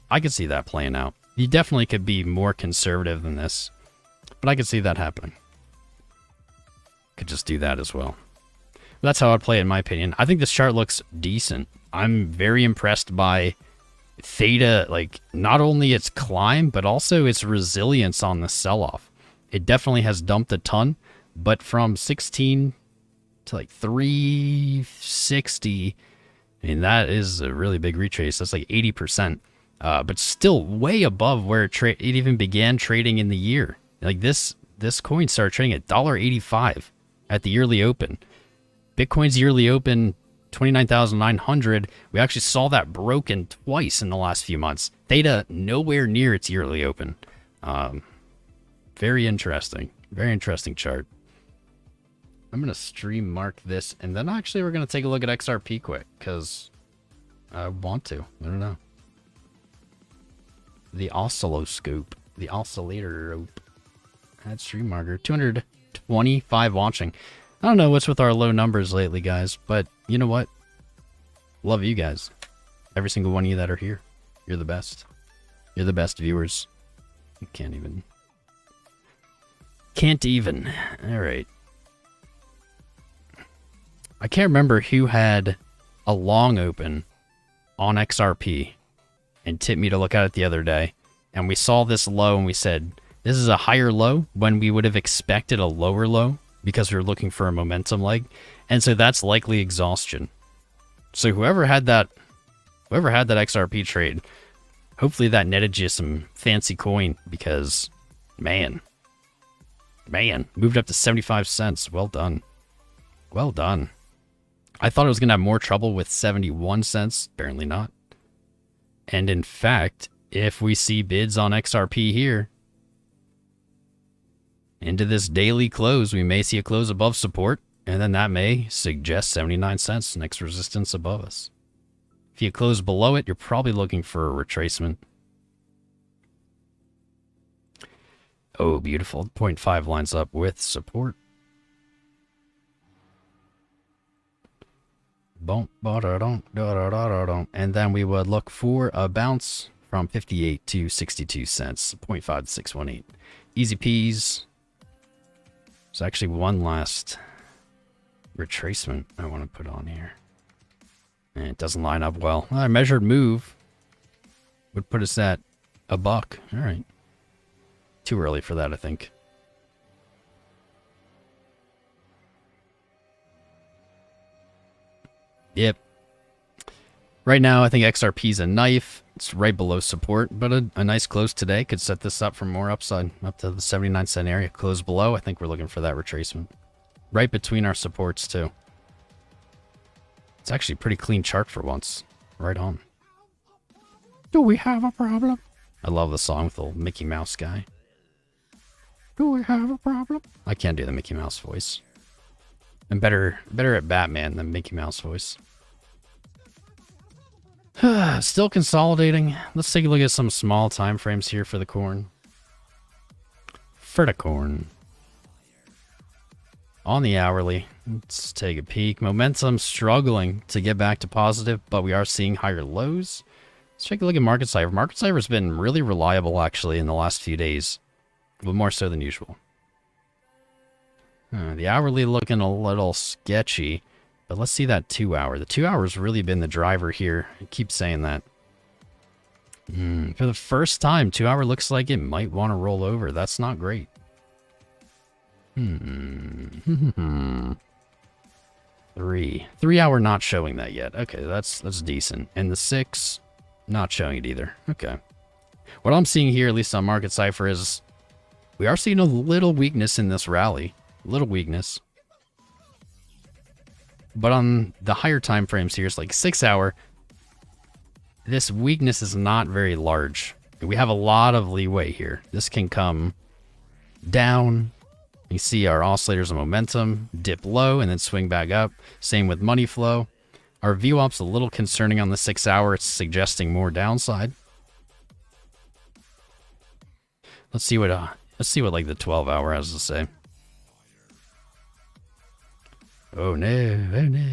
I could see that playing out. You definitely could be more conservative than this, but I could see that happening. Could just do that as well. That's how I'd play it in my opinion. I think this chart looks decent. I'm very impressed by Theta, like not only its climb, but also its resilience on the sell-off. It definitely has dumped a ton, but from 16 to like 360, I mean, that is a really big retrace. That's like 80%, but still way above where it even began trading in the year. Like this coin started trading at $1.85 at the yearly open. Bitcoin's yearly open, 29,900. We actually saw that broken twice in the last few months. Theta nowhere near its yearly open. Very interesting chart. I'm going to stream mark this, and then actually we're going to take a look at XRP quick, because I want to. I don't know. The oscilloscope. The oscillator rope. Add stream marker. 225 watching. I don't know what's with our low numbers lately, guys, but you know what? Love you guys. Every single one of you that are here. You're the best. You're the best viewers. You can't even. All right. I can't remember who had a long open on XRP and tipped me to look at it the other day. And we saw this low and we said, this is a higher low when we would have expected a lower low because we were looking for a momentum leg. And so that's likely exhaustion. So whoever had that XRP trade, hopefully that netted you some fancy coin because, man, moved up to 75 cents. Well done. Well done. I thought it was going to have more trouble with 71 cents. Apparently not. And in fact, if we see bids on XRP here, into this daily close, we may see a close above support, and then that may suggest 79 cents, next resistance above us. If you close below it, you're probably looking for a retracement. Oh, beautiful. 0.5 lines up with support. And then we would look for a bounce from 58 to 62 cents, 0.5 to 618. Easy peas. There's actually one last retracement I want to put on here. And it doesn't line up well. Our measured move would put us at a buck. All right. Too early for that, I think. Yep. Right now, I think XRP is a knife. It's right below support, but a nice close today could set this up for more upside, up to the 79 cent area. Close below, I think we're looking for that retracement. Right between our supports, too. It's actually a pretty clean chart for once. Right on. Do we have a problem? I love the song with the little Mickey Mouse guy. Do we have a problem? I can't do the Mickey Mouse voice. I'm better at Batman than Mickey Mouse voice. Still consolidating. Let's take a look at some small time frames here for the corn. For the corn. On the hourly, let's take a peek. Momentum struggling to get back to positive, but we are seeing higher lows. Let's take a look at market cipher. Market cipher has been really reliable actually in the last few days, but more so than usual. The hourly looking a little sketchy, but let's see that 2 hour. The 2 hour has really been the driver here. I keep saying that. For the first time, 2 hour looks like it might want to roll over. That's not great. 3 hour not showing that yet. Okay, that's decent. And the 6, not showing it either. Okay. What I'm seeing here, at least on Market Cypher, is we are seeing a little weakness in this rally. A little weakness. But on the higher time frames here, it's like 6 hour. This weakness is not very large. We have a lot of leeway here. This can come down. You see our oscillators of momentum dip low and then swing back up. Same with money flow. Our VWAP's a little concerning on the 6 hour. It's suggesting more downside. Let's see what like the 12 hour has to say. Oh no, oh no,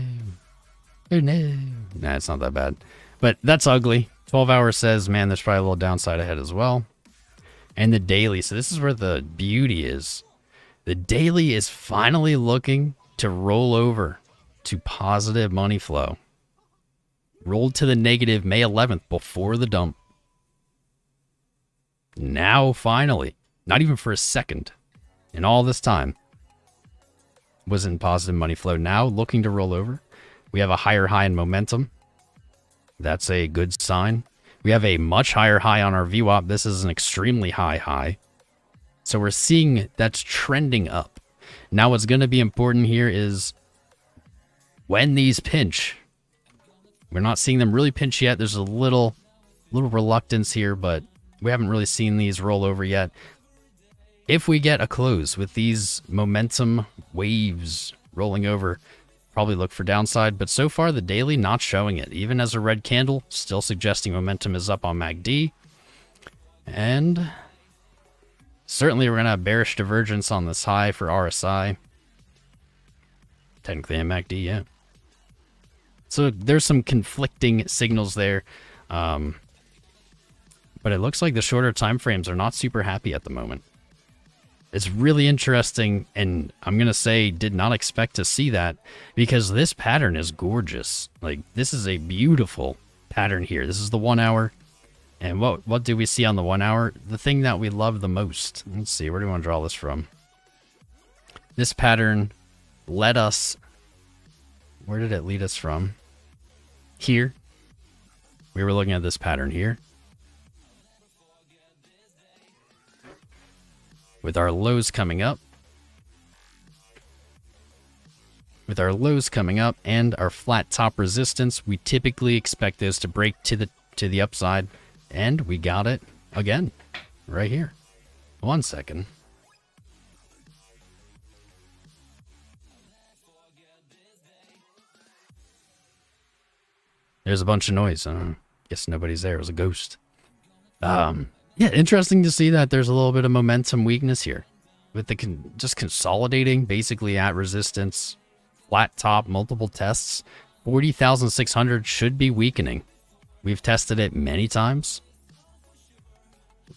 oh no. Nah, it's not that bad. But that's ugly. 12 hour says, man, there's probably a little downside ahead as well. And the daily, so this is where the beauty is. The daily is finally looking to roll over to positive money flow. Rolled to the negative May 11th before the dump. Now, finally, not even for a second in all this time, was in positive money flow. Now looking to roll over. We have a higher high in momentum. That's a good sign. We have a much higher high on our VWAP. This is an extremely high high. So we're seeing that's trending up. Now what's going to be important here is when these pinch. We're not seeing them really pinch yet. There's a little reluctance here, but we haven't really seen these roll over yet. If we get a close with these momentum waves rolling over, probably look for downside, but so far the daily not showing it. Even as a red candle, still suggesting momentum is up on MACD. And certainly we're going to have bearish divergence on this high for RSI. Technically on MACD, yeah. So there's some conflicting signals there. But it looks like the shorter time frames are not super happy at the moment. It's really interesting, and I'm going to say did not expect to see that because this pattern is gorgeous. Like, this is a beautiful pattern here. This is the 1 hour. And what do we see on the 1 hour? The thing that we love the most. Let's see, where do we want to draw this from? This pattern led us... Where did it lead us from? Here. We were looking at this pattern here. With our lows coming up. With our lows coming up and our flat top resistance, we typically expect those to break to the upside. And we got it again, right here. 1 second. There's a bunch of noise. Guess nobody's there. It was a ghost. Yeah, interesting to see that there's a little bit of momentum weakness here. With the just consolidating basically at resistance. Flat top, multiple tests. 40,600 should be weakening. We've tested it many times.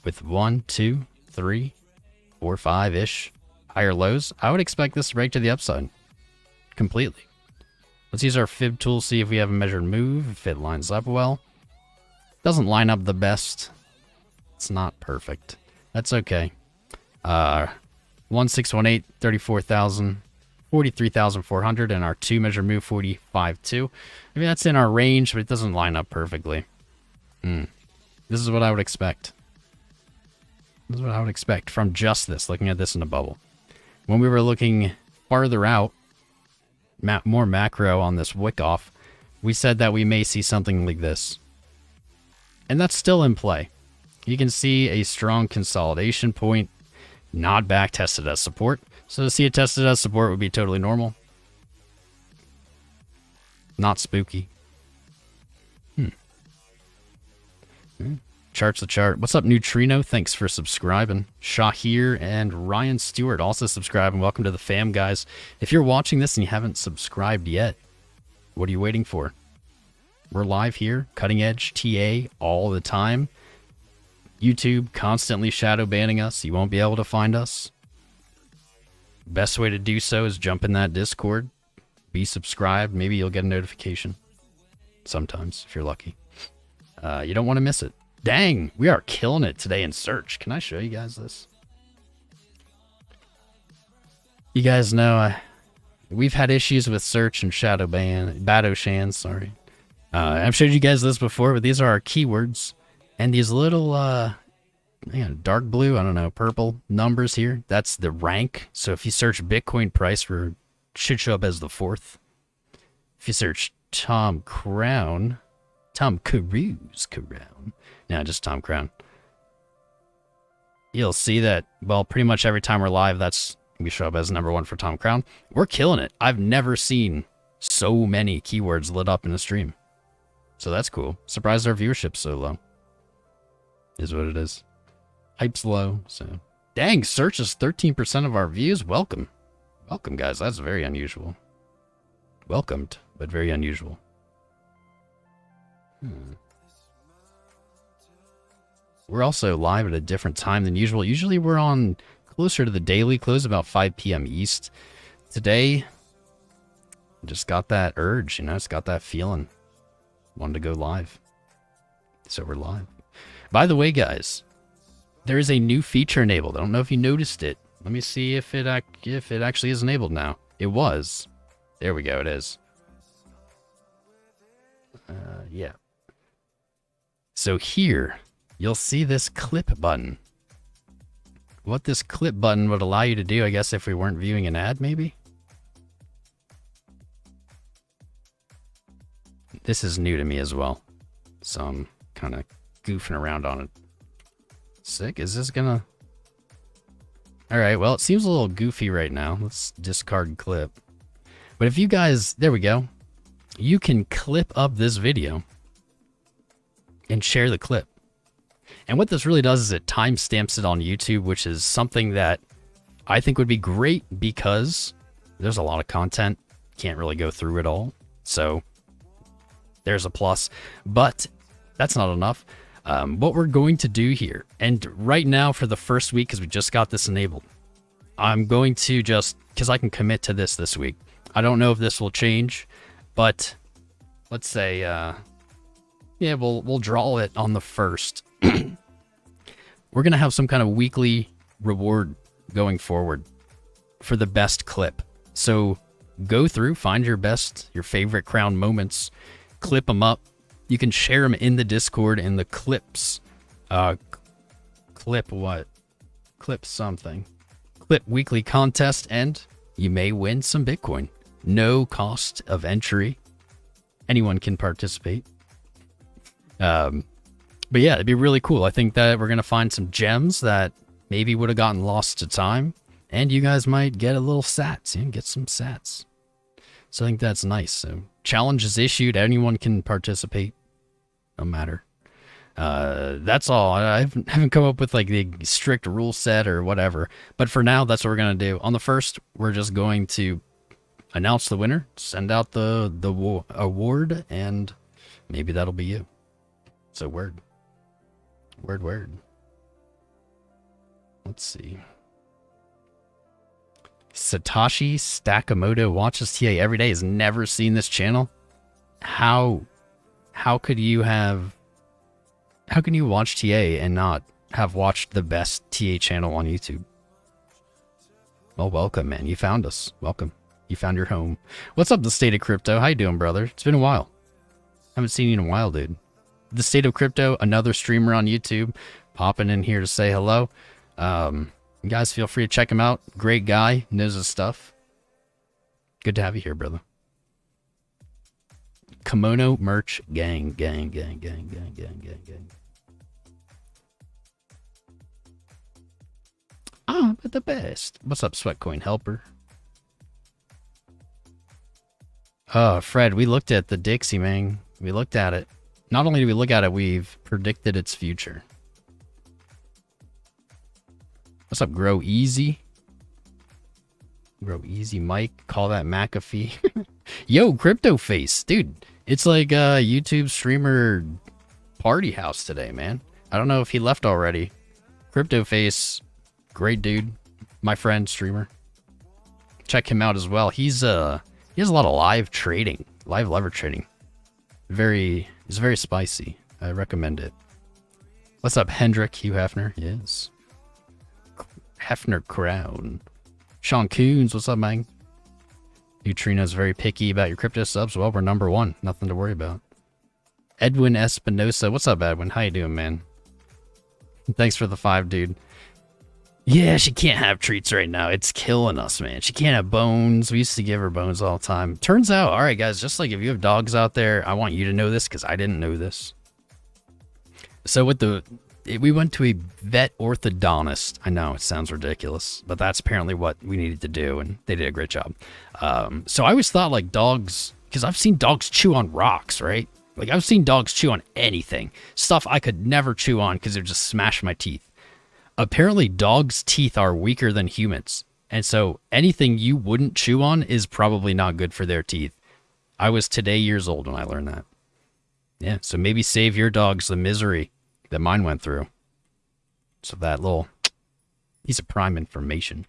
With 1, 2, 3, 4, 5-ish higher lows. I would expect this to break to the upside. Completely. Let's use our fib tool, see if we have a measured move, if it lines up well. Doesn't line up the best. It's not perfect. That's okay. 1618, 34,000, 43,400, and our 2 measure move 45.2. I mean, that's in our range, but it doesn't line up perfectly. This is what I would expect. This is what I would expect from just this, looking at this in a bubble. When we were looking farther out, more macro on this Wyckoff, we said that we may see something like this. And that's still in play. You can see a strong consolidation point, not back tested as support. So to see it tested as support would be totally normal. Not spooky. Chart's the chart. What's up, Neutrino? Thanks for subscribing. Shahir and Ryan Stewart also subscribe, and welcome to the fam, guys. If you're watching this and you haven't subscribed yet, what are you waiting for? We're live here, cutting edge TA all the time. YouTube constantly shadow banning us. You won't be able to find us. Best way to do so is jump in that Discord. Be subscribed. Maybe you'll get a notification. Sometimes, if you're lucky. You don't want to miss it. Dang, we are killing it today in search. Can I show you guys this? You guys know we've had issues with search and shadow ban, Badoshan, sorry. I've showed you guys this before, but these are our keywords. And these little, dark blue, I don't know, purple numbers here, that's the rank. So if you search Bitcoin price, it should show up as the 4th. If you search Tom Cruise, no, just Tom Crown, you'll see that, well, pretty much every time we're live, we show up as number 1 for Tom Crown. We're killing it. I've never seen so many keywords lit up in a stream. So that's cool. Surprised our viewership's so low. Is what it is. Hype's low, so. Dang, search is 13% of our views. Welcome. Welcome, guys. That's very unusual. Welcomed, but very unusual. We're also live at a different time than usual. Usually we're on closer to the daily close, about 5 p.m. East. Today, just got that urge, just got that feeling. Wanted to go live. So we're live. By the way, guys, there is a new feature enabled. I don't know if you noticed it. Let me see if it actually is enabled now. It was. There we go, it is. Yeah. So here, you'll see this clip button. What this clip button would allow you to do, I guess, if we weren't viewing an ad, maybe? This is new to me as well, so I'm kind of goofing around on it. Sick, is this gonna... Alright, well, it seems a little goofy right now. Let's discard clip. But if you guys... There we go. You can clip up this video and share the clip. And what this really does is it timestamps it on YouTube, which is something that I think would be great because there's a lot of content. Can't really go through it all. So there's a plus. But that's not enough. What we're going to do here, and right now for the first week, because we just got this enabled, I'm going to just, because I can commit to this week. I don't know if this will change, but let's say, yeah, we'll draw it on the 1st. We're going to have some kind of weekly reward going forward for the best clip. So go through, find your favorite crown moments, clip them up. You can share them in the Discord in the clips. Clip what? Clip something. Clip weekly contest, and you may win some Bitcoin. No cost of entry. Anyone can participate. But yeah, it'd be really cool. I think that we're going to find some gems that maybe would have gotten lost to time. And you guys might get a little sats. Get some sats. So I think that's nice. So challenge is issued. Anyone can participate. No matter. That's all. I haven't come up with like the strict rule set or whatever. But for now, that's what we're going to do. On the 1st, we're just going to announce the winner. Send out the award. And maybe that'll be you. So word. Word. Let's see. Satoshi Stakamoto watches TA every day. Has never seen this channel. How could you watch TA and not have watched the best TA channel on YouTube? Well, welcome, man. You found us. Welcome. You found your home. What's up, the State of Crypto? How you doing, brother? It's been a while. Haven't seen you in a while, dude. The State of Crypto, another streamer on YouTube, popping in here to say hello. You guys feel free to check him out. Great guy, knows his stuff. Good to have you here, brother. Kimono merch gang. Ah, but the best. What's up, Sweatcoin Helper? Oh, Fred, we looked at the Dixie, man. We looked at it. Not only do we look at it, we've predicted its future. What's up, Grow Easy? Grow Easy Mike. Call that McAfee. Yo, Crypto Face. Dude, it's like a YouTube streamer party house today, man. I don't know if he left already. Crypto Face, great dude. My friend, streamer. Check him out as well. He has a lot of live trading. Live lever trading. It's very spicy. I recommend it. What's up, Hendrik? Hugh Hefner? Yes. Hefner Crown. Sean Coons, what's up, man? Neutrino's very picky about your crypto subs. Well, we're number one. Nothing to worry about. Edwin Espinosa. What's up, Edwin? How you doing, man? Thanks for the 5, dude. Yeah, she can't have treats right now. It's killing us, man. She can't have bones. We used to give her bones all the time. Turns out, all right, guys, just like if you have dogs out there, I want you to know this because I didn't know this. So we went to a vet orthodontist. I know it sounds ridiculous, but that's apparently what we needed to do, and they did a great job. So I always thought like dogs, because I've seen dogs chew on rocks, right? Like I've seen dogs chew on anything, stuff I could never chew on because it would just smash my teeth. Apparently dogs' teeth are weaker than humans, and so anything you wouldn't chew on is probably not good for their teeth. I was today years old when I learned that. Yeah, so maybe save your dogs the misery that mine went through. So that little piece of prime information.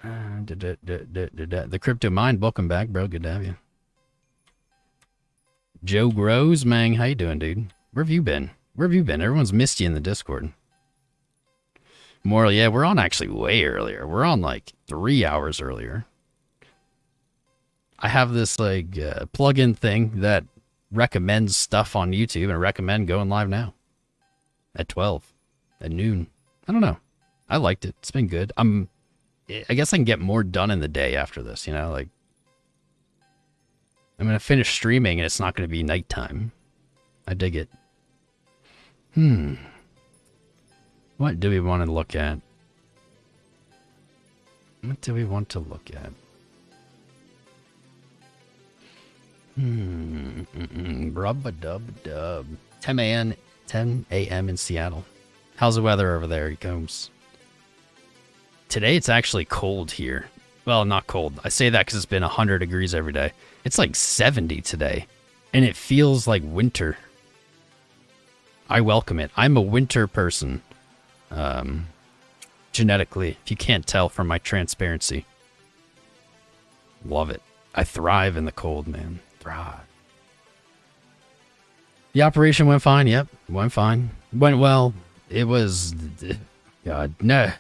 The Crypto Mind, welcome back, bro. Good to have you. Joe Grows, man, how you doing, dude? Where have you been? Where have you been? Everyone's missed you in the Discord. Moral, yeah, we're on actually way earlier. We're on like 3 hours earlier. I have this like plug-in thing that recommends stuff on YouTube, and I recommend going live now at 12 at noon. I don't know. I liked it. It's been good. I guess I can get more done in the day after this, you know, like I'm going to finish streaming and it's not going to be nighttime. I dig it. What do we want to look at? What do we want to look at? Rub-a-dub-dub. 10 a.m. in Seattle. How's the weather over there, Combs? Today it's actually cold here. Well, not cold. I say that because it's been 100 degrees every day. It's like 70 today. And it feels like winter. I welcome it. I'm a winter person. Genetically, if you can't tell from my transparency. Love it. I thrive in the cold, man. Thrive. The operation went fine. Yep, went fine. Went well. It was... God, no.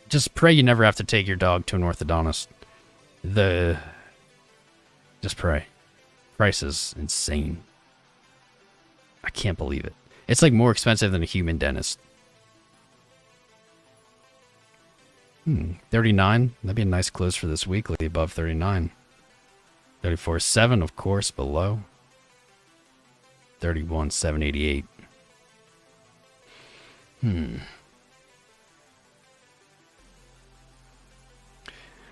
Just pray you never have to take your dog to an orthodontist. Just pray. Price is insane. I can't believe it. It's like more expensive than a human dentist. 39. That'd be a nice close for this weekly, above 39. 34.7, of course, below. 31.788.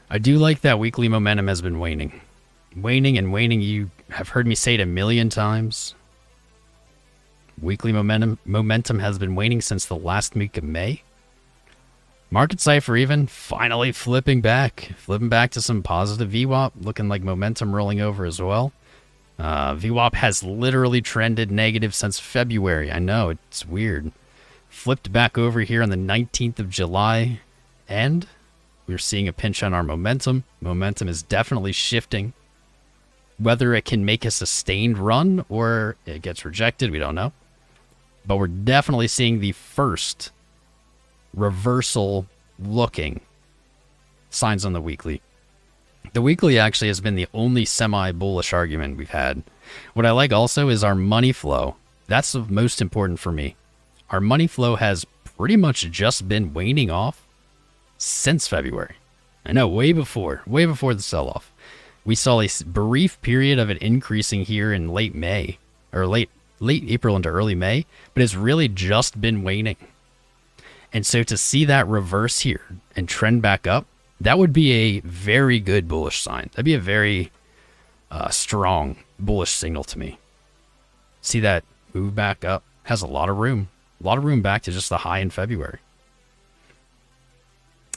I do like that weekly momentum has been waning. Waning and waning. You have heard me say it a million times. Weekly momentum has been waning since the last week of May. Market Cypher even finally flipping back to some positive VWAP, looking like momentum rolling over as well. VWAP has literally trended negative since February. I know, it's weird. Flipped back over here on the 19th of July, and we're seeing a pinch on our momentum. Momentum is definitely shifting. Whether it can make a sustained run or it gets rejected, we don't know. But we're definitely seeing the first reversal looking signs on the weekly. The weekly actually has been the only semi-bullish argument we've had. What I like also is our money flow. That's the most important for me. Our money flow has pretty much just been waning off since February. I know, way before the sell-off. We saw a brief period of it increasing here in late May, or late April into early May, but it's really just been waning. And so to see that reverse here and trend back up, that would be a very good bullish sign. That'd be a very strong bullish signal to me. See that move back up? Has a lot of room. A lot of room back to just the high in February.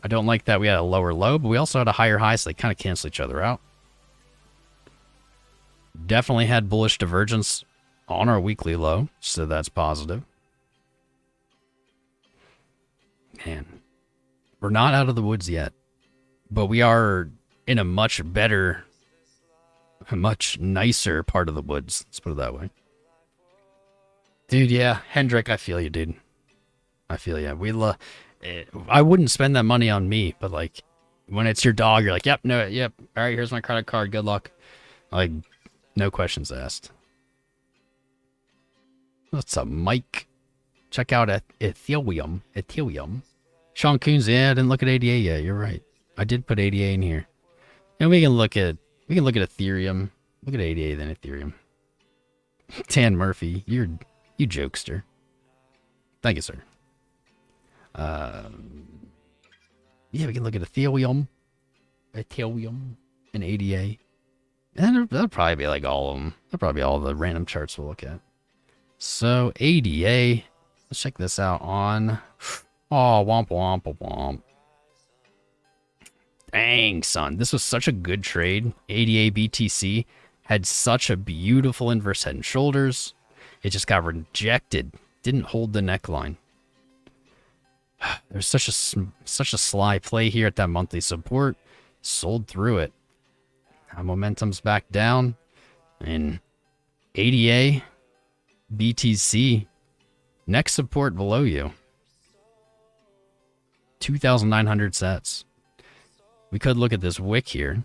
I don't like that we had a lower low, but we also had a higher high, so they kind of cancel each other out. Definitely had bullish divergence on our weekly low, so that's positive. Man, we're not out of the woods yet, but we are in a much better, a much nicer part of the woods. Let's put it that way. Dude, yeah, Hendrik, I feel you, dude. I feel you. I wouldn't spend that money on me, but like when it's your dog, you're like, yep, no, yep. All right, here's my credit card. Good luck. Like, no questions asked. What's up, Mike? Check out Ethereum. Ethereum. Sean Coons, yeah, I didn't look at ADA yet. You're right. I did put ADA in here. And we can look at Ethereum. Look at ADA then Ethereum. Tan Murphy, you jokester. Thank you, sir. Yeah, we can look at Ethereum, and ADA. And that'll probably be like all of them. That'll probably be all the random charts we'll look at. So ADA, let's check this out on. Oh, womp womp womp. Dang, son, this was such a good trade. ADA BTC had such a beautiful inverse head and shoulders. It just got rejected. Didn't hold the neckline. There's such a sly play here at that monthly support. Sold through it. Now momentum's back down. And ADA, BTC, next support below you. 2,900 sets. We could look at this wick here.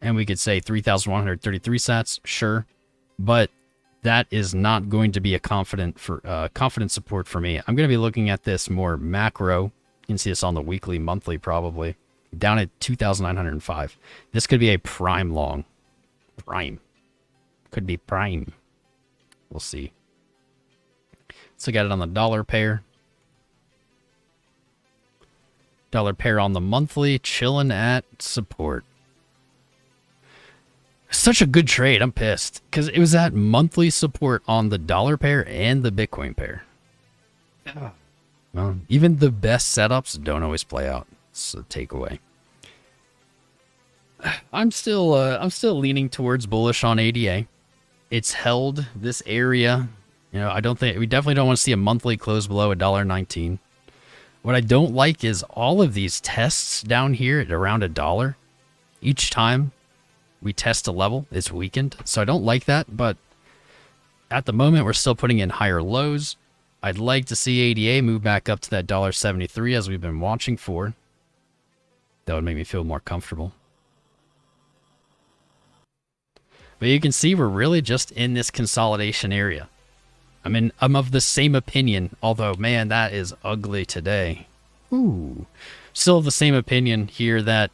And we could say 3,133 sets. Sure. But that is not going to be a confident support for me. I'm going to be looking at this more macro. You can see this on the weekly, monthly, probably. Down at 2,905. This could be a prime long. Prime. Could be prime. We'll see. Let's look at it on the dollar pair. Dollar pair on the monthly, chilling at support. Such a good trade. I'm pissed because it was at monthly support on the dollar pair and the Bitcoin pair. Well, even the best setups don't always play out. So takeaway. I'm still leaning towards bullish on ADA. It's held this area. You know, we definitely don't want to see a monthly close below $1.19. What I don't like is all of these tests down here at around $1. Each time we test a level, it's weakened. So I don't like that, but at the moment we're still putting in higher lows. I'd like to see ADA move back up to that $1.73 as we've been watching for. That would make me feel more comfortable. But you can see we're really just in this consolidation area. I'm of the same opinion, although, man, that is ugly today. Ooh. Still of the same opinion here that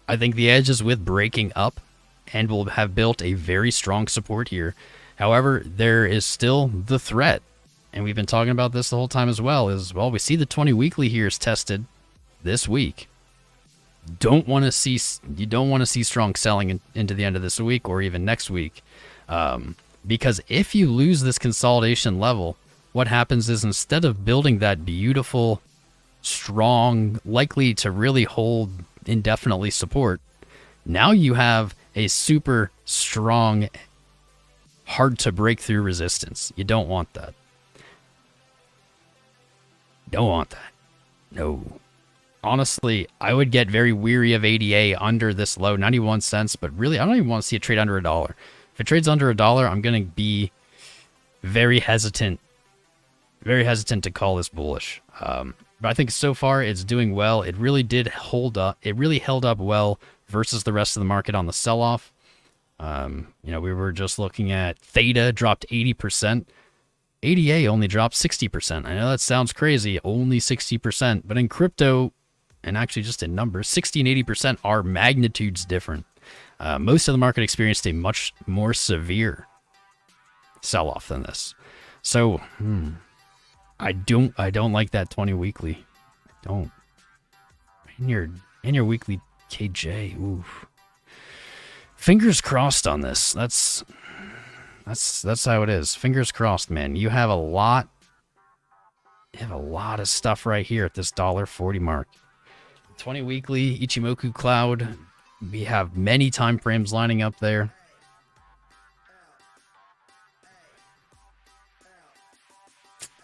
I think the edge is with breaking up and will have built a very strong support here. However, there is still the threat, and we've been talking about this the whole time as well, we see the 20 weekly here is tested this week. You don't want to see strong selling into the end of this week or even next week. Because if you lose this consolidation level, what happens is instead of building that beautiful, strong, likely to really hold indefinitely support, now you have a super strong, hard to break through resistance. You don't want that. Don't want that. No. Honestly, I would get very weary of ADA under this low, 91 cents, but really, I don't even want to see it trade under $1. If it trades under $1, I'm going to be very hesitant to call this bullish. But I think so far it's doing well. It really did hold up. It really held up well versus the rest of the market on the sell-off. We were just looking at Theta dropped 80%. ADA only dropped 60%. I know that sounds crazy, only 60%, but in crypto, and actually just in numbers, 60 and 80% are magnitudes different. Most of the market experienced a much more severe sell-off than this. So, I don't like that 20 weekly. I don't. In your weekly KJ. Oof. Fingers crossed on this. That's how it is. Fingers crossed, man. You have a lot of stuff right here at this $1.40 mark. 20 weekly Ichimoku Cloud. We have many time frames lining up there.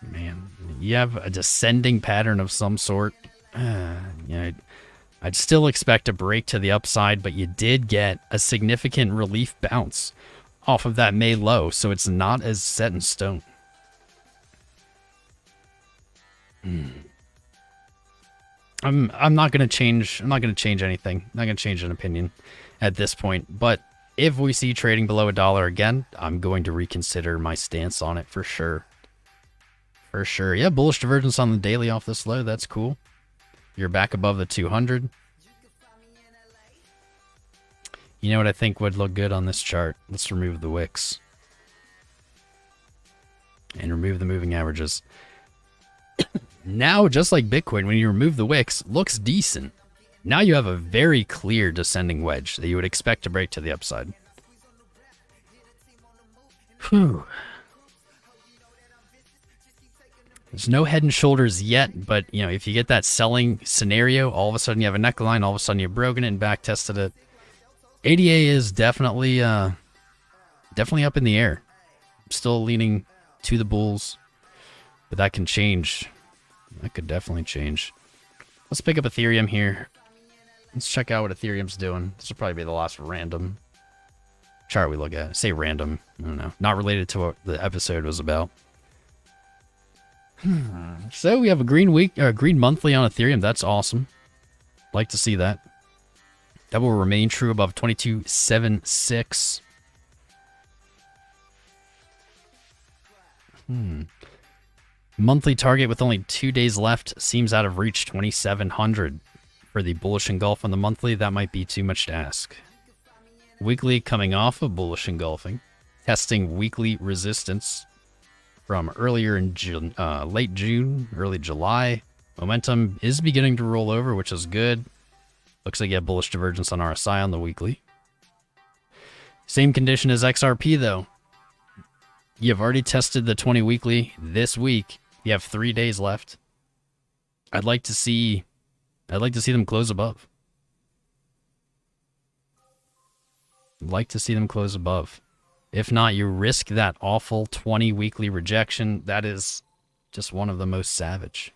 Man, you have a descending pattern of some sort. I'd still expect a break to the upside, but you did get a significant relief bounce off of that May low, so it's not as set in stone. I'm not gonna change. I'm not gonna change anything. I'm not gonna change an opinion at this point. But if we see trading below $1 again, I'm going to reconsider my stance on it for sure. For sure. Yeah, bullish divergence on the daily off this low. That's cool. You're back above the 200. You know what I think would look good on this chart? Let's remove the wicks. And remove the moving averages. Now, just like Bitcoin, when you remove the wicks, looks decent. Now you have a very clear descending wedge that you would expect to break to the upside. Whew. There's no head and shoulders yet, but you know, if you get that selling scenario, all of a sudden you have a neckline, all of a sudden you've broken it and back tested it. ADA is definitely definitely up in the air. I'm still leaning to the bulls, but that can change. That could definitely change. Let's pick up Ethereum here. Let's check out what Ethereum's doing. This will probably be the last random chart we look at. Say random. I don't know. Not related to what the episode was about. So we have a green week, or green monthly on Ethereum. That's awesome. Like to see that. That will remain true above 22.76. Monthly target with only 2 days left seems out of reach. 2,700 for the bullish engulf on the monthly. That might be too much to ask. Weekly coming off of bullish engulfing, testing weekly resistance from earlier in June, late June, early July. Momentum is beginning to roll over, which is good. Looks like you have bullish divergence on RSI on the weekly. Same condition as XRP though. You've already tested the 20 weekly this week. You have 3 days left. I'd like to see them close above. I'd like to see them close above. If not, you risk that awful 20 weekly rejection. That is just one of the most savage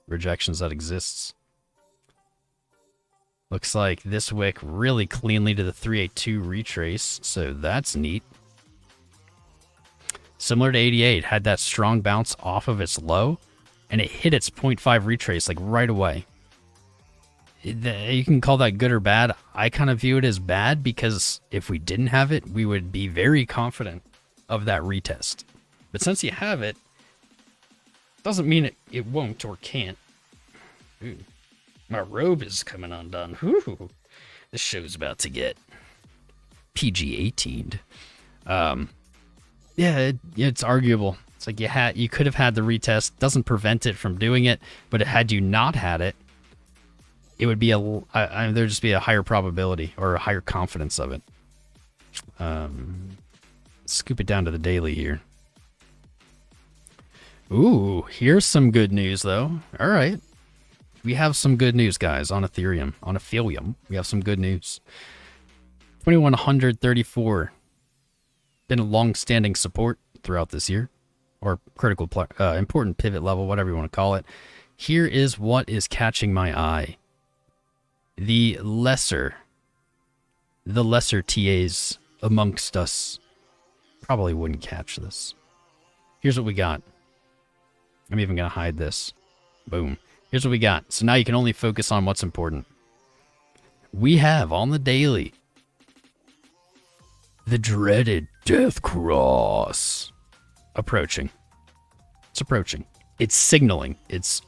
rejections that exists. Looks like this wick really cleanly to the 382 retrace, so that's neat. Similar to 88, had that strong bounce off of its low, and it hit its 0.5 retrace like right away. You can call that good or bad. I kind of view it as bad because if we didn't have it, we would be very confident of that retest. But since you have it, doesn't mean it won't or can't. Ooh, my robe is coming undone. Ooh, this show's about to get PG-18'd. Yeah, it's arguable. It's like you could have had the retest. Doesn't prevent it from doing it, but had you not had it, it would be there'd just be a higher probability or a higher confidence of it. Scoop it down to the daily here. Ooh, here's some good news though. All right, we have some good news, guys, on Ethereum. On Ethereum, we have some good news. 2134. Been a long-standing support throughout this year, or critical, important pivot level, whatever you want to call it. Here is what is catching my eye. The lesser TAs amongst us probably wouldn't catch this. Here's what we got. I'm even going to hide this. Boom. Here's what we got. So now you can only focus on what's important. We have on the daily the dreaded death cross approaching. It's approaching. It's signaling. It's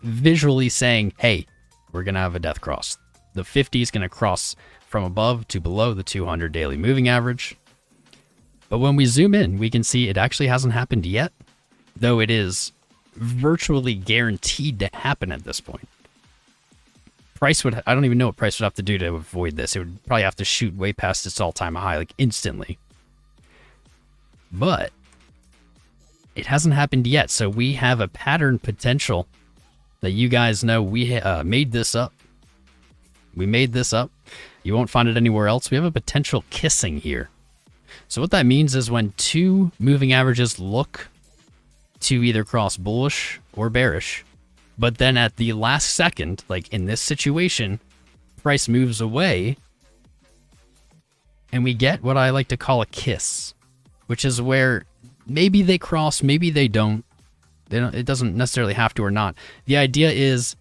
visually saying, hey, we're going to have a death cross. The 50 is going to cross from above to below the 200 daily moving average. But when we zoom in, we can see it actually hasn't happened yet, though it is virtually guaranteed to happen at this point. I don't even know what price would have to do to avoid this. It would probably have to shoot way past its all-time high, like instantly. But it hasn't happened yet, so we have a pattern potential that you guys know we made this up. We made this up. You won't find it anywhere else. We have a potential kissing here. So what that means is when two moving averages look to either cross bullish or bearish, but then at the last second, like in this situation, price moves away, and we get what I like to call a kiss, which is where maybe they cross, maybe they don't. It doesn't necessarily have to or not. The idea is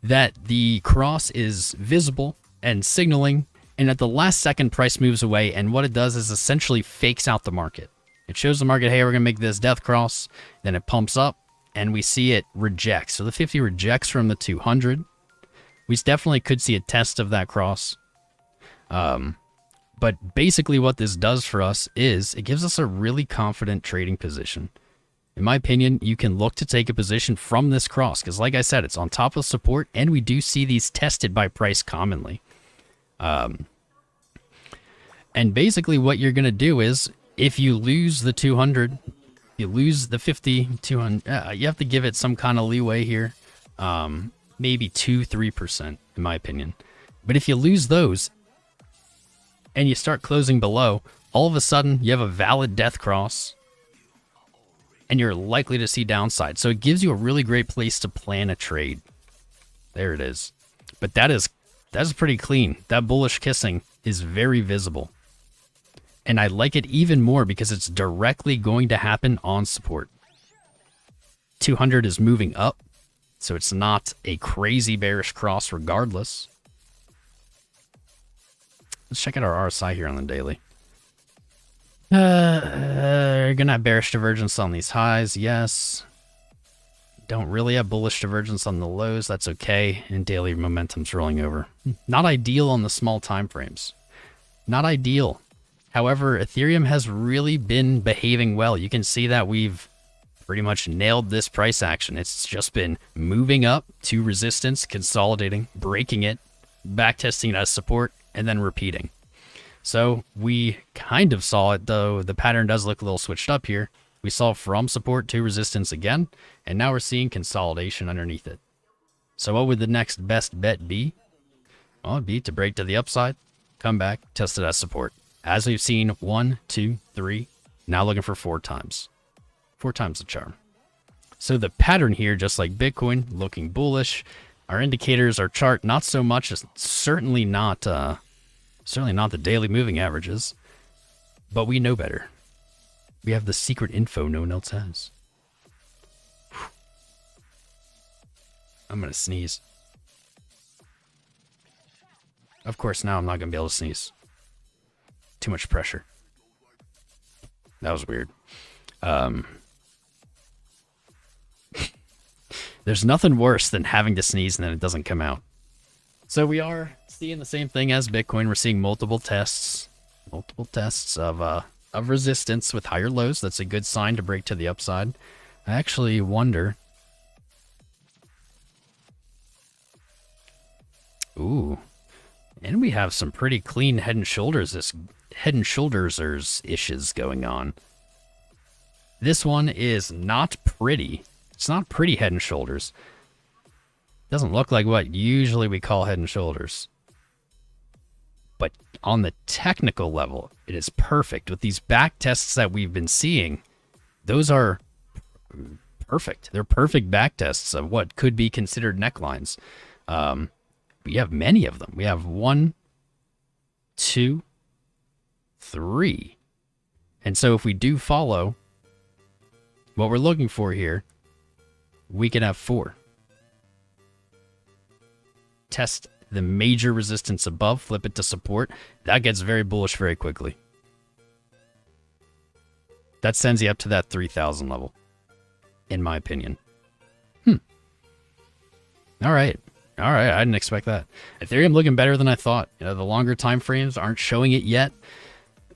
that the cross is visible and signaling, and at the last second, price moves away, and what it does is essentially fakes out the market. It shows the market, hey, we're going to make this death cross, then it pumps up, and we see it reject. So the 50 rejects from the 200. We definitely could see a test of that cross. But basically what this does for us is it gives us a really confident trading position. In my opinion, you can look to take a position from this cross because, like I said, it's on top of support, and we do see these tested by price commonly. And basically what you're going to do is if you lose the 200, you lose the 50, 200, you have to give it some kind of leeway here. Maybe 2-3% in my opinion. But if you lose those and you start closing below, all of a sudden you have a valid death cross and you're likely to see downside. So it gives you a really great place to plan a trade. There it is. But that's pretty clean. That bullish kissing is very visible. And I like it even more because it's directly going to happen on support. 200 is moving up, so it's not a crazy bearish cross regardless. Let's check out our RSI here on the daily. You're going to have bearish divergence on these highs, yes. Don't really have bullish divergence on the lows, that's okay. And daily momentum's rolling over. Not ideal on the small time frames. Not ideal. However, Ethereum has really been behaving well. You can see that we've pretty much nailed this price action. It's just been moving up to resistance, consolidating, breaking it, backtesting it as support, and then repeating. So we kind of saw it, though the pattern does look a little switched up here. We saw from support to resistance again, and now we're seeing consolidation underneath it. So what would the next best bet be? Well, it'd be to break to the upside, come back, test it as support. As we've seen 1, 2, 3, now looking for 4 times. 4 times the charm. So the pattern here, just like Bitcoin, looking bullish. Our indicators, our chart, not so much. Certainly not the daily moving averages. But we know better. We have the secret info no one else has. Whew. I'm going to sneeze. Of course, now I'm not going to be able to sneeze. Too much pressure. That was weird. There's nothing worse than having to sneeze and then it doesn't come out. So we are seeing the same thing as Bitcoin. We're seeing multiple tests of resistance with higher lows. That's a good sign to break to the upside. I actually wonder. Ooh, and we have some pretty clean head and shoulders issues going on. This one is not pretty. It's not pretty head and shoulders. Doesn't look like what usually we call head and shoulders. But on the technical level, it is perfect. With these back tests that we've been seeing, those are perfect. They're perfect back tests of what could be considered necklines. We have many of them. We have 1, 2, 3. And so if we do follow what we're looking for here, we can have 4. Test the major resistance above, flip it to support. That gets very bullish very quickly. That sends you up to that 3,000 level, in my opinion. All right. I didn't expect that. Ethereum looking better than I thought. The longer time frames aren't showing it yet,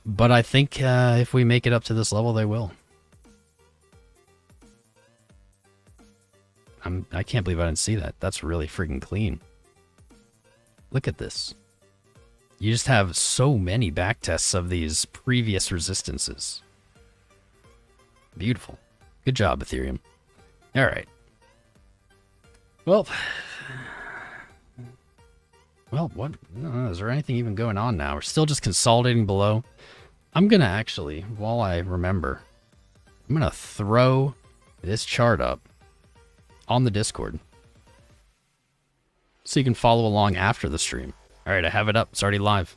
but I think if we make it up to this level, they will. I can't believe I didn't see that. That's really freaking clean. Look at this. You just have so many backtests of these previous resistances. Beautiful. Good job, Ethereum. All right. Well, what? Is there anything even going on now? We're still just consolidating below. I'm going to actually, while I remember, I'm going to throw this chart up on the Discord so you can follow along after the stream. All right, I have it up. It's already live.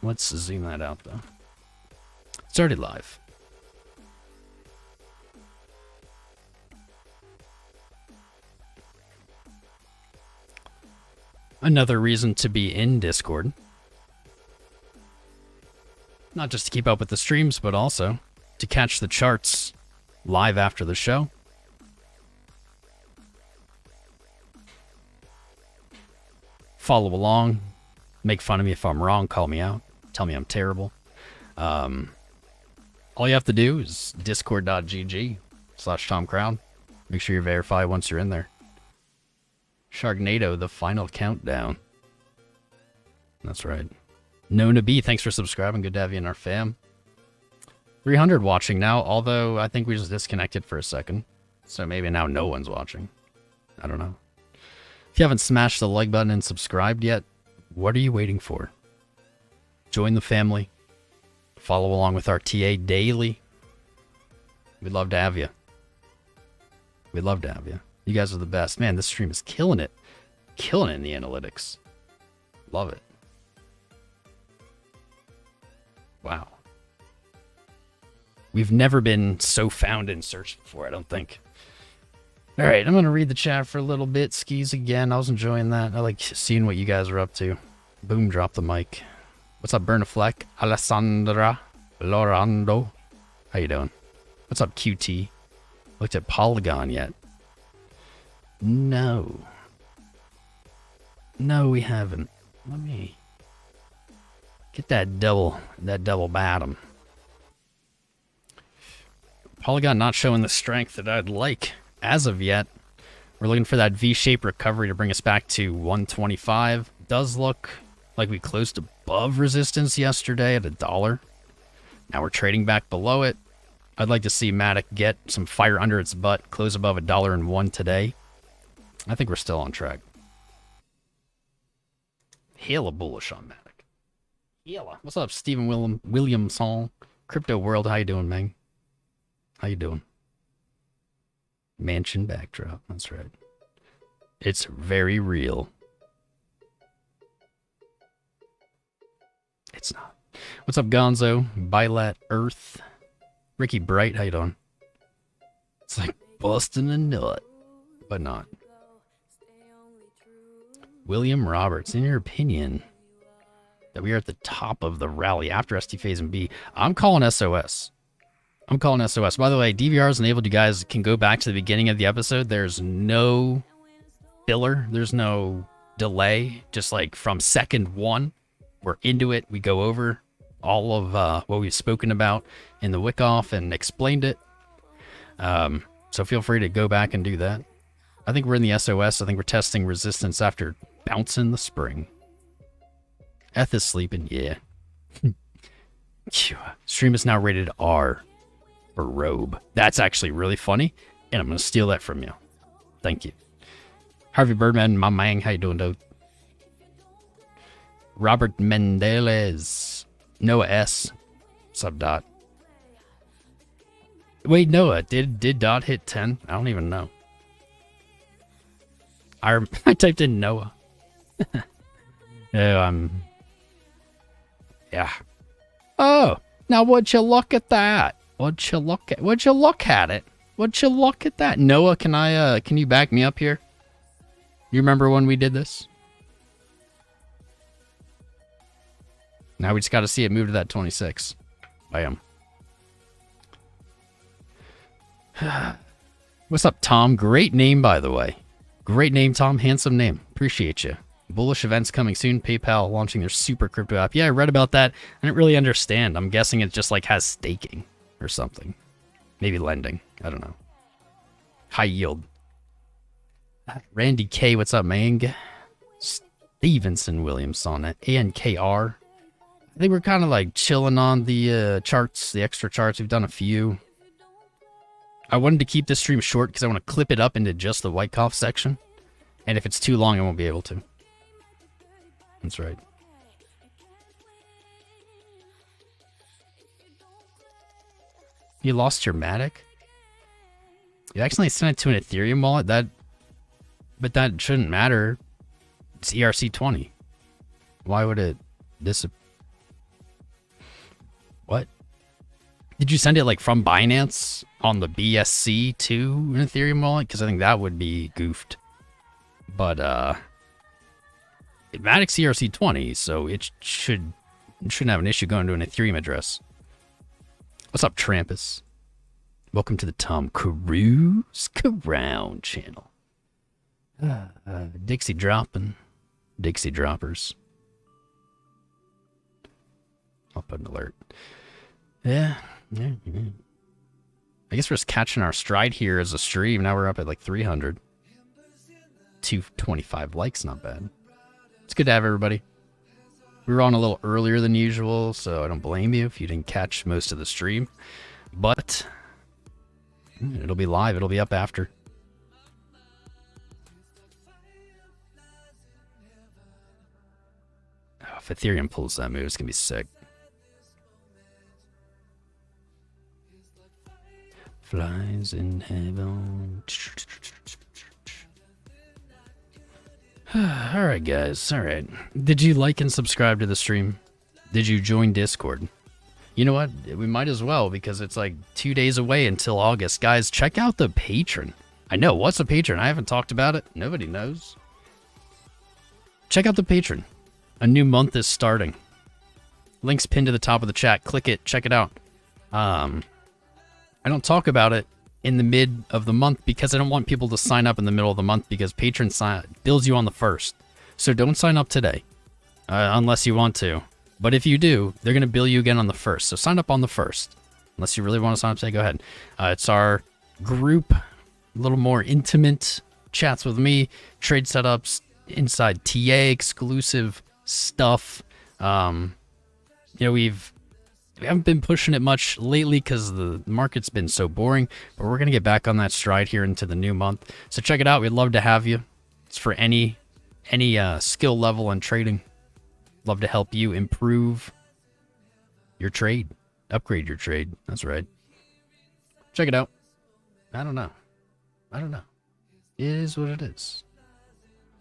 Let's zoom that out, though. Started live. Another reason to be in Discord. Not just to keep up with the streams, but also to catch the charts live after the show. Follow along. Make fun of me if I'm wrong. Call me out. Tell me I'm terrible. All you have to do is discord.gg/TomCrowd. Make sure you're verified once you're in there. Sharknado, the final countdown. That's right. Known to be, thanks for subscribing. Good to have you in our fam. 300 watching now, although I think we just disconnected for a second. So maybe now no one's watching. I don't know. If you haven't smashed the like button and subscribed yet, what are you waiting for? Join the family. Follow along with our TA daily. We'd love to have you. We'd love to have you. You guys are the best. Man, this stream is killing it. Killing it in the analytics. Love it. Wow. We've never been so found and searched before, I don't think. All right, I'm going to read the chat for a little bit. Skis again. I was enjoying that. I like seeing what you guys are up to. Boom, drop the mic. What's up, Bernafleck? Alessandra Lorando. How you doing? What's up, QT? Looked at Polygon yet? No. No, we haven't. Let me get that double bottom. Polygon not showing the strength that I'd like as of yet. We're looking for that V-shaped recovery to bring us back to 125. Does look like we closed above resistance yesterday at $1. Now we're trading back below it. I'd like to see Matic get some fire under its butt, close above $1.01 today. I think we're still on track. Hella bullish on Matic. Hella. What's up, Stephen Williamson? Crypto World, how you doing, man? How you doing? Mansion backdrop, that's right. It's very real. It's not. What's up, Gonzo? Bilat Earth. Ricky Bright, how you doing? It's like busting a nut, but not. William Roberts, in your opinion, that we are at the top of the rally after ST Phase and B, I'm calling SOS. I'm calling SOS. By the way, DVR is enabled. You guys can go back to the beginning of the episode. There's no filler. There's no delay. Just like from second one, we're into it. We go over all of what we've spoken about in the Wyckoff and explained it. So feel free to go back and do that. I think we're in the SOS. I think we're testing resistance after bouncing the spring. Eth is sleeping. Yeah. Stream is now rated R for robe. That's actually really funny, and I'm going to steal that from you. Thank you. Harvey Birdman, my man. How you doing, dude? Robert Mendelez. Noah S. Sub Dot. Wait, Noah, did Dot hit 10? I don't even know. I typed in Noah. Yeah. Oh, now would you look at that? Would you look at it? Would you look at that? Noah, can you back me up here? You remember when we did this? Now we just got to see it move to that 26. Bam. What's up, Tom? Great name, by the way. Great name, Tom. Handsome name. Appreciate you. Bullish events coming soon. PayPal launching their super crypto app. Yeah, I read about that. I didn't really understand. I'm guessing it just like has staking or something. Maybe lending. I don't know. High yield. Randy K. What's up, Mang? Stevenson Williamson. ANKR. I think we're kind of like chilling on the charts, the extra charts. We've done a few. I wanted to keep this stream short because I want to clip it up into just the Wyckoff section. And if it's too long, I won't be able to. That's right. You lost your Matic? You accidentally sent it to an Ethereum wallet? But that shouldn't matter. It's ERC20. Why would it disappear? What? Did you send it like from Binance on the BSC to an Ethereum wallet? Because I think that would be goofed. But Matic CRC20, so it shouldn't have an issue going to an Ethereum address. What's up, Trampus? Welcome to the Tom Cruise Around channel. Dixie dropping. Dixie droppers. I'll put an alert. Yeah. I guess we're just catching our stride here as a stream. Now we're up at like 300. 225 likes, not bad. It's good to have everybody. We were on a little earlier than usual, so I don't blame you if you didn't catch most of the stream. But it'll be live. It'll be up after. Oh, if Ethereum pulls that move, it's going to be sick. Flies in heaven. Alright, guys. Alright. Did you like and subscribe to the stream? Did you join Discord? You know what? We might as well, because it's like 2 days away until August. Guys, check out the Patreon. I know. What's a Patreon? I haven't talked about it. Nobody knows. Check out the Patreon. A new month is starting. Link's pinned to the top of the chat. Click it. Check it out. I don't talk about it in the mid of the month because I don't want people to sign up in the middle of the month, because Patreon bills you on the 1st. So don't sign up today unless you want to. But if you do, they're going to bill you again on the 1st. So sign up on the 1st. Unless you really want to sign up today, go ahead. It's our group, a little more intimate chats with me, trade setups, inside TA exclusive stuff. You know, we haven't been pushing it much lately because the market's been so boring, but we're going to get back on that stride here into the new month. So check it out. We'd love to have you. It's for any skill level in trading. Love to help you improve your trade, upgrade your trade. That's right. Check it out. I don't know. It is what it is.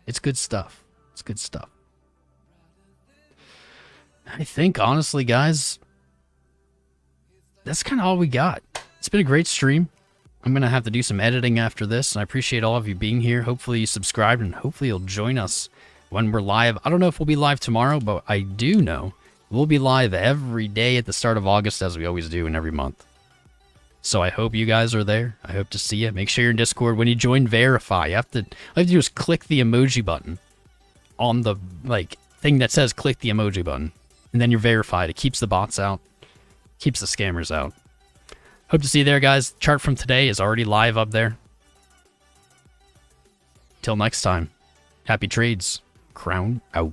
It's good stuff. It's good stuff. I think, honestly, guys, that's kind of all we got. It's been a great stream. I'm going to have to do some editing after this, and I appreciate all of you being here. Hopefully you subscribed, and hopefully you'll join us when we're live. I don't know if we'll be live tomorrow, but I do know we'll be live every day at the start of August, as we always do in every month. So I hope you guys are there. I hope to see you. Make sure you're in Discord. When you join, verify. All you have to do is click the emoji button on the thing that says click the emoji button, and then you're verified. It keeps the bots out. Keeps the scammers out. Hope to see you there, guys. Chart from today is already live up there. Till next time, happy trades. Crown out.